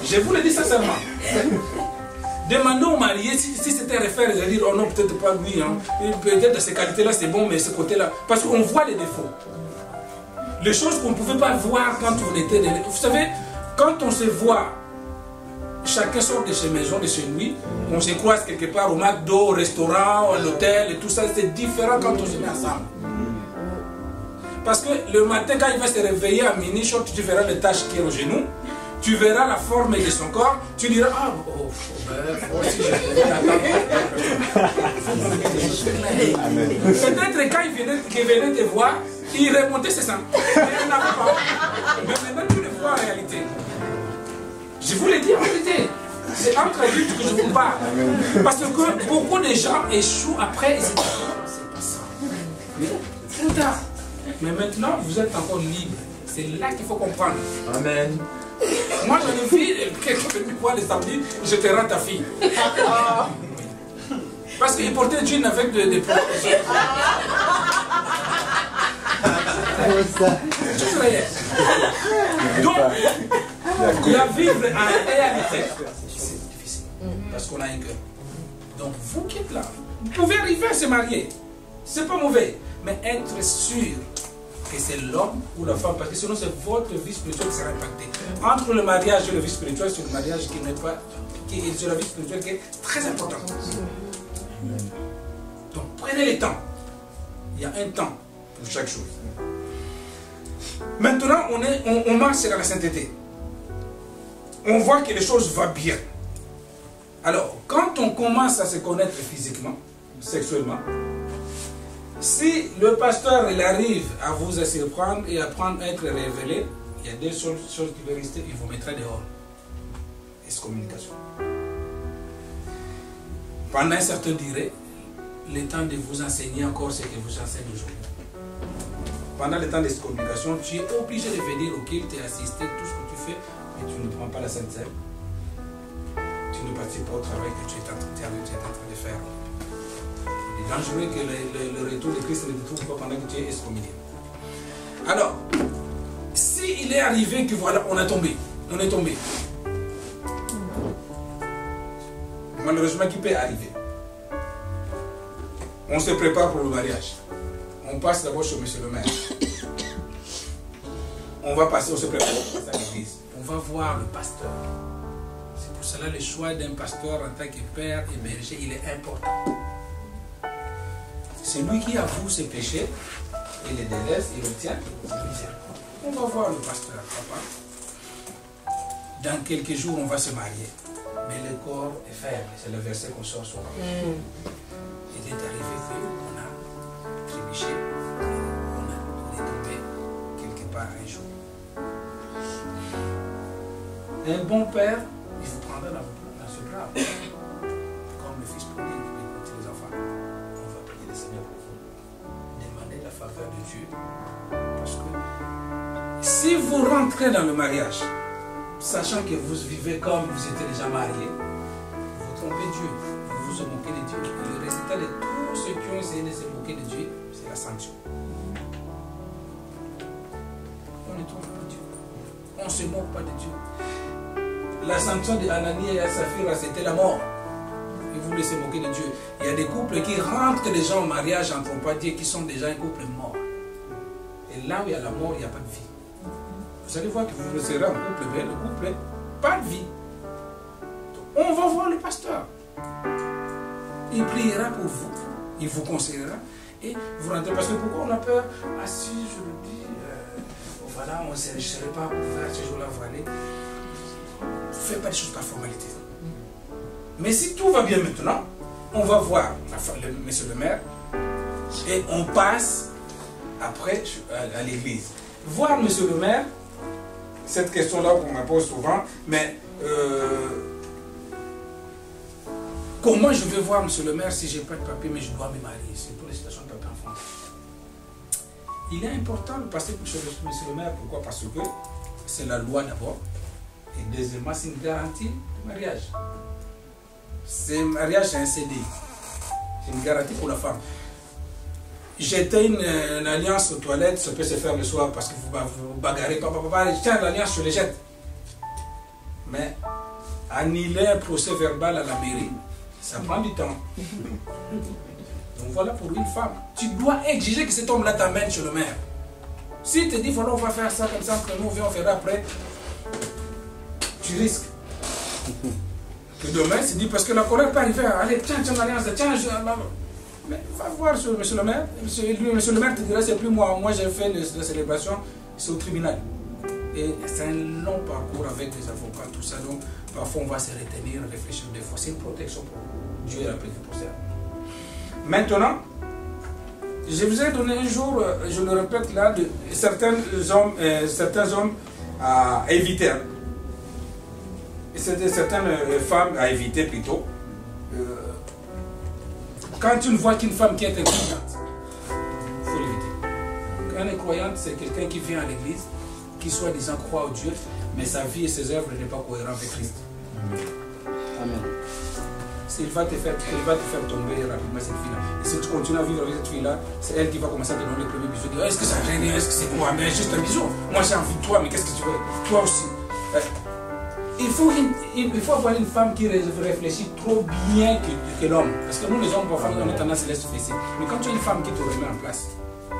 Je vous le dis sincèrement. Demandez aux mariés si c'était référé, de dire oh non, peut-être pas lui. Hein. Peut-être de ces qualités-là c'est bon, mais ce côté-là. Parce qu'on voit les défauts. Les choses qu'on ne pouvait pas voir quand on était. Vous savez, quand on se voit, chacun sort de ses maisons, de chez lui, on se croise quelque part au McDo, au restaurant, à l'hôtel et tout ça, c'est différent quand on se met ensemble. Parce que le matin, quand il va se réveiller à minuit, tu verras les taches qui sont au genou, tu verras la forme de son corps, tu diras ah, oh, si peut-être quand il venait te voir, il remontait ses sangs. Mais maintenant, tu le vois en réalité. Je vous l'ai dit en réalité. C'est entre adultes que je vous parle. Parce que beaucoup de gens échouent après et se disent c'est pas ça. Mais trop tard. Mais maintenant, vous êtes encore libre. C'est là qu'il faut comprendre. Amen. Moi, j'en ai vu quelqu'un venu voir les samedis, je te rends ta fille. Parce qu'il portait jean avec des protections. Donc, Il y a vivre en réalité, c'est difficile. Parce qu'on a un cœur. Donc vous qui êtes là, vous pouvez arriver à se marier. C'est pas mauvais. Mais être sûr que c'est l'homme ou la femme, parce que sinon c'est votre vie spirituelle qui sera impactée. Entre le mariage et le vie spirituelle, c'est le mariage qui n'est pas, c'est la vie spirituelle qui est très importante. Donc prenez le temps. Il y a un temps pour chaque chose. Maintenant, on marche dans la sainteté. On voit que les choses vont bien. Alors, quand on commence à se connaître physiquement, sexuellement, si le pasteur il arrive à vous surprendre et à être révélé, il y a deux choses qui vont rester, il vous mettra dehors. Excommunication. Pendant un certain durée, le temps de vous enseigner encore ce que vous enseigne aujourd'hui. Pendant le temps d'excommunication, tu es obligé de venir au culte et assister tout ce que tu fais, mais tu ne prends pas la Sainte Seine. Tu ne participes pas au travail que tu es en train de faire. Il est dangereux que le retour de Christ ne te trouve pas pendant que tu es excommunié. Alors, s'il est arrivé que voilà, on est tombé, malheureusement, qui peut arriver? On se prépare pour le mariage. On passe d'abord chez monsieur le maire. On va passer, on se prépare à l'église. On va voir le pasteur. C'est pour cela le choix d'un pasteur en tant que père et berger, il est important. C'est lui qui avoue ses péchés, il les délaisse, il les tient. On va voir le pasteur, papa. Dans quelques jours, on va se marier. Mais le corps est faible, c'est le verset qu'on sort souvent. Il est arrivé qu'on a trébuché, on est tombé quelque part un jour. Un bon père, il vous prendra dans ce bras. Comme le fils prodigue, écoutez les enfants. On va prier le Seigneur pour vous. Demandez la faveur de Dieu. Parce que si vous rentrez dans le mariage, sachant que vous vivez comme vous étiez déjà marié, vous trompez Dieu, vous vous moquez de Dieu. Et le résultat de tous ceux qui ont essayé de se moquer de Dieu, c'est la sanction. On ne trompe pas Dieu. On ne se moque pas de Dieu. La sanction d'Anani et Saphira, c'était la mort. Et vous laissez moquer de Dieu. Il y a des couples qui rentrent déjà au mariage en trompant Dieu, qui sont déjà un couple mort. Et là où il y a la mort, il n'y a pas de vie. Vous allez voir que vous serez un couple, mais le couple, pas de vie. Donc, on va voir le pasteur. Il priera pour vous. Il vous conseillera. Et vous rentrez. Parce que pourquoi on a peur? Ah si, je le dis, voilà, on ne serait pas couvert ce jour-là, voilà. Faites pas des choses par formalité. Mais si tout va bien maintenant, on va voir monsieur le maire et on passe après à l'église. Voir monsieur le maire, cette question-là qu'on me pose souvent, mais comment je vais voir monsieur le maire si je n'ai pas de papier mais je dois me marier? C'est pour les situations de papier en France. Il est important de passer pour monsieur le maire. Pourquoi? Parce que c'est la loi d'abord. Et deuxièmement, c'est une garantie de mariage. C'est mariage, c'est un CDI. C'est une garantie pour la femme. J'étais une alliance aux toilettes, ça peut se faire le soir parce que vous vous bagarrez, papa, tiens l'alliance, je les jette. Mais annuler un procès verbal à la mairie, ça prend du temps. Donc voilà pour une femme. Tu dois exiger que cet homme-là t'amène chez le maire. S'il te dit, voilà, on va faire ça comme ça, entre nous, on verra après. Tu risques que demain, il dit, parce que la colère peut arriver, allez, tiens, l'alliance, tiens, mais va voir monsieur le maire. Monsieur le maire te dira, c'est plus moi. Moi, j'ai fait la célébration, c'est au tribunal. Et c'est un long parcours avec des avocats, tout ça. Donc, parfois, on va se retenir, réfléchir des fois. C'est une protection pour Dieu et la paix pour ça. Maintenant, je vous ai donné un jour, je le répète là, certains hommes à éviter. Certaines femmes à éviter plutôt. Quand tu ne vois qu'une femme qui est incroyante, il faut l'éviter. Quand elle est croyante, c'est quelqu'un qui vient à l'église, qui soi-disant croit au Dieu, mais sa vie et ses œuvres n'est pas cohérente avec Christ. Amen. Il va te faire tomber rapidement cette fille-là. Et si tu continues à vivre avec cette fille-là, c'est elle qui va commencer à te donner le premier bisou. Est-ce que ça gêne? Est-ce que c'est quoi? Mais juste un bisou. Moi j'ai envie de toi, mais qu'est-ce que tu veux? Toi aussi. il faut avoir une femme qui réfléchit trop bien que l'homme. Parce que nous, les hommes, parfois, on a tendance à laisser fesser. Mais quand tu as une femme qui te remet en place,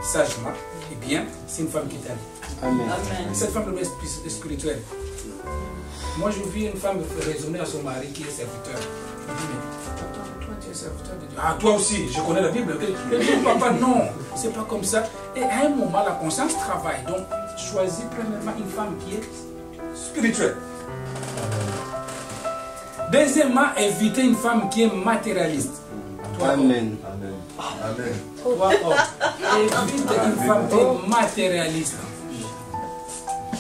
sagement, et bien, c'est une femme qui t'aime. Amen. Cette femme est spirituelle. Moi, je vis une femme raisonner à son mari qui est serviteur. Je me dis, mais toi, tu es serviteur de Dieu. Ah, toi aussi, je connais la Bible. Je dis, papa, non, c'est pas comme ça. Et à un moment, la conscience travaille. Donc, choisis premièrement une femme qui est spirituelle. Deuxièmement, éviter une femme qui est matérialiste. Toi, Amen. Amen. toi, évite une femme qui est matérialiste.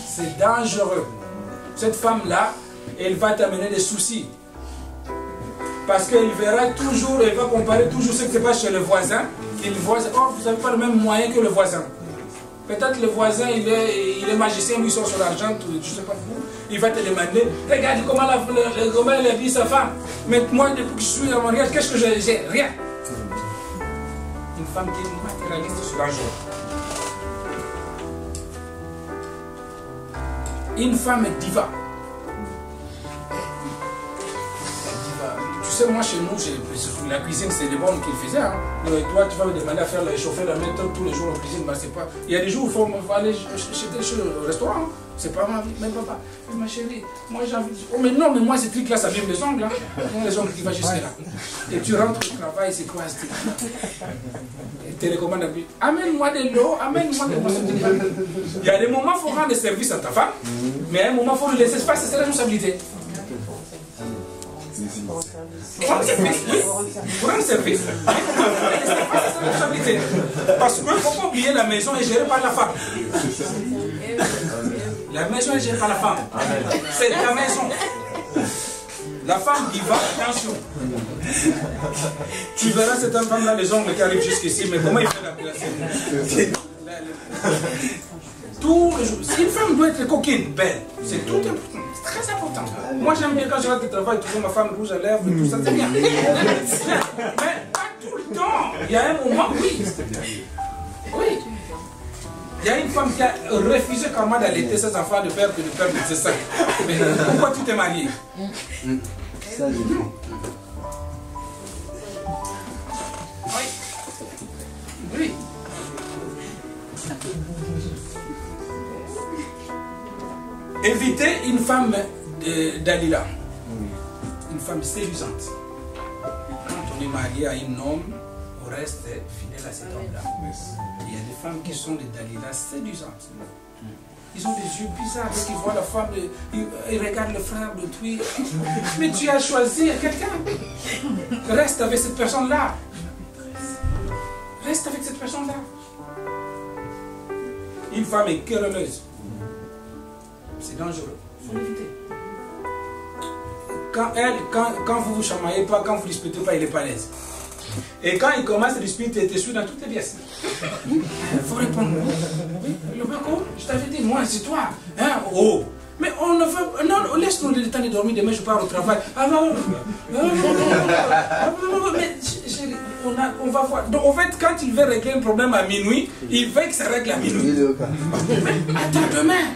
C'est dangereux. Cette femme-là, elle va t'amener des soucis. Parce qu'elle verra toujours, elle va comparer toujours ce qui se passe chez le voisin. Et le voisin, oh, vous n'avez pas le même moyen que le voisin. Peut-être le voisin, il est magicien, lui, il sort sur l'argent, je ne sais pas vous. Il va te demander, regarde comment elle a vu sa femme. Mais moi, depuis que je suis en mariage, qu'est-ce que j'ai? Rien. Une femme qui est matérialiste, c'est dangereux. Une femme diva. Tu sais, moi chez nous, la cuisine, c'est des bonnes qu'il faisait. Hein. Toi, tu vas me demander à faire chauffer la méthode tous les jours en cuisine. Ben, c'est pas... Il y a des jours où il faut aller chez le restaurant. C'est pas ma vie, même papa. Mais ma chérie, moi j'ai envie de... Oh, mais non, mais moi, ces trucs-là, ça vient les ongles. Hein. Les ongles qui vont jusqu'à là. Et tu rentres au travail, c'est quoi ce truc? Et télécommande, amène-moi de l'eau, amène-moi de l'eau. Il y a des moments, il faut rendre service à ta femme, mais à un moment, il faut lui laisser faire ses responsabilités. Pour rendre service, oui. Pour rendre service. Parce qu'il ne faut pas oublier la maison est gérée par la femme. La maison est gérée par la femme. C'est ta maison. La femme qui va, attention. Tu verras cette femme-là, les ongles qui arrivent jusqu'ici, mais comment il fait la place? Tous les jours. Une femme doit être coquine, belle. C'est tout important. C'est très important. Moi, j'aime bien quand je rentre de travail, toujours ma femme rouge à lèvres et tout ça, c'est bien. Mais pas tout le temps. Il y a un moment, oui. Oui. Il y a une femme qui a refusé carrément d'allaiter ses enfants de faire que de faire de ses seins. Mais pourquoi tu t'es marié? Ça, j'ai vu. Oui. Oui. Éviter une femme d'Alila. Une femme séduisante. Quand on est marié à un homme, on reste fidèle à cet homme-là. Il y a des femmes qui sont des Dalila séduisantes. Ils ont des yeux bizarres parce qu'ils voient la femme, ils regardent le frère de toi. Mais tu as choisi quelqu'un. Reste avec cette personne-là. Reste avec cette personne-là. Une femme est querelleuse. C'est dangereux. Il faut l'éviter. Quand vous vous chamaillez pas, quand vous ne disputez pas, il n'est pas à l'aise. Et quand il commence à disputer, tu es sûr dans toutes les pièces. Il faut répondre. Oui, le Bako, je t'avais dit, moi, c'est toi. Hein? Oh. Mais on ne veut. Non, laisse-nous le temps de dormir, demain je pars au travail. Ah non, mais on va voir. Donc, en fait, quand il veut régler un problème à minuit, il veut que ça règle à minuit. Mais attends, demain.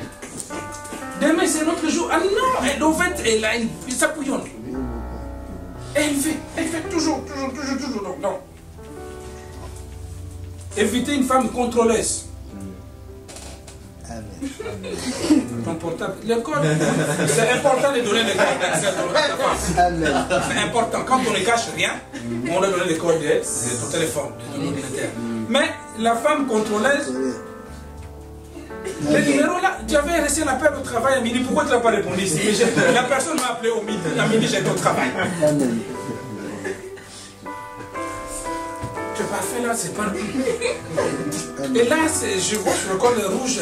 Demain, c'est notre jour. Ah non, et en fait, elle a ça bouillonne. Elle fait toujours. Non. Éviter une femme contrôleuse. Ton portable. Le code, c'est important de donner les codes d'accès à ta femme. C'est important. Quand on ne cache rien, on doit donner les codes de ton téléphone, de ton ordinateur. Mais la femme contrôleuse, le numéro là, tu avais reçu l'appel au travail à midi, pourquoi tu n'as pas répondu ici? La personne m'a appelé au midi, à midi j'étais au travail. Tu n'as pas fait là, c'est pas lui. Et là, je vois sur le col rouge.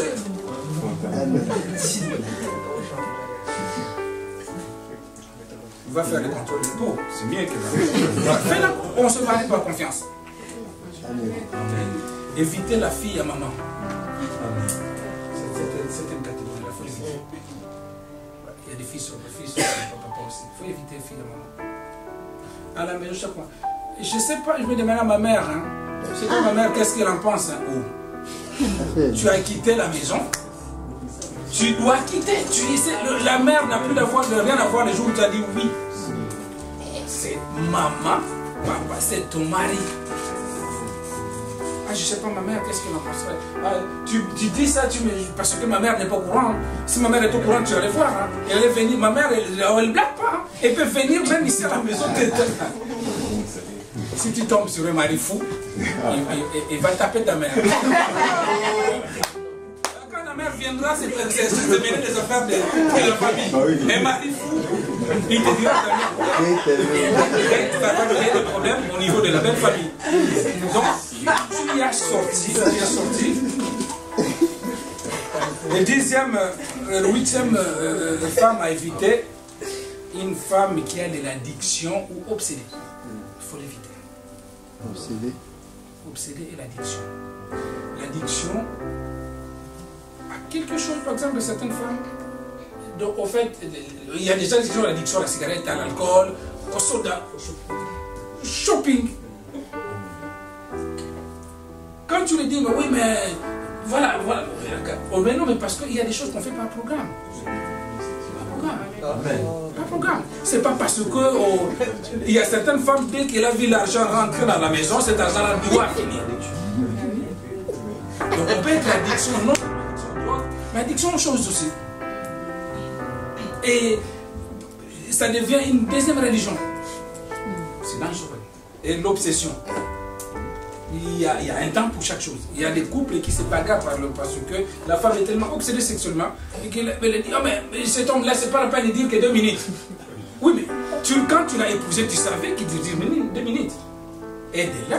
Il va faire le contrôle de peau, c'est mieux que fais là, on se marie par confiance. Éviter la fille à maman. C'est une catégorie, il faut éviter. Il y a des filles sur le fils, papa aussi. Il faut éviter les filles de maman. À la maison, chaque fois. Je ne sais pas, je vais demander à ma mère. Hein. Je sais pas ma mère, qu'est-ce qu'elle en pense. Hein. Oh. Tu as quitté la maison. Tu dois quitter. La mère n'a plus rien à voir le jour où tu as dit oui. C'est maman, papa, c'est ton mari. Ah, je ne sais pas, ma mère, qu'est-ce qu'elle en penserait? Tu dis ça parce que ma mère n'est pas au courant. Si ma mère est au courant, tu vas aller voir. Hein. Elle est venue, ma mère, elle ne blague pas. Hein. Elle peut venir même ici à la maison. Si tu tombes sur un mari fou, il va taper ta mère. Quand la mère viendra, c'est mener les affaires de la famille. Un mari fou, il te dira tu vas pas donner des problèmes au niveau de la belle famille. Donc, tu y as sorti. Le huitième femme à éviter, une femme qui a de l'addiction ou obsédée. Il faut l'éviter. Obsédé et l'addiction. L'addiction à quelque chose, par exemple, certaines femmes. Donc, au fait, il y a des gens qui ont l'addiction à la cigarette, à l'alcool, au soda, au shopping. Quand tu lui dis, mais oui, mais voilà. Oh, mais non, mais parce qu'il y a des choses qu'on fait par programme. Pas programme. C'est pas parce que il y a certaines femmes, dès qu'elle a vu l'argent rentrer dans la maison, cet argent-là doit finir. Donc on peut être l'addiction, non, mais addiction, chose aussi. Et ça devient une deuxième religion. C'est dangereux. Et l'obsession. Il y a un temps pour chaque chose. Il y a des couples qui se bagarrent parce que la femme est tellement obsédée sexuellement et qu'elle dit, oh mais cet homme-là, c'est pas la peine de dire que 2 minutes. Oui, mais quand tu l'as épousé, tu savais qu'il disait 2 minutes. Aide-la.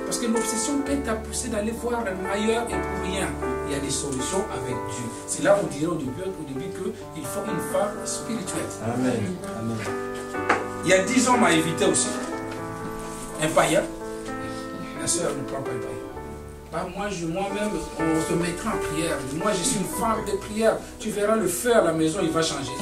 Parce que l'obsession peut t'pousser d'aller voir ailleurs et pour rien. Il y a des solutions avec Dieu. C'est là où on dirait au début qu'il faut une femme spirituelle. Amen. Il y a 10 hommes à éviter aussi. Un païen. Ma soeur ne prend pas le païen. Moi-même, on se mettra en prière. Moi, je suis une femme de prière. Tu verras le feu à la maison, il va changer.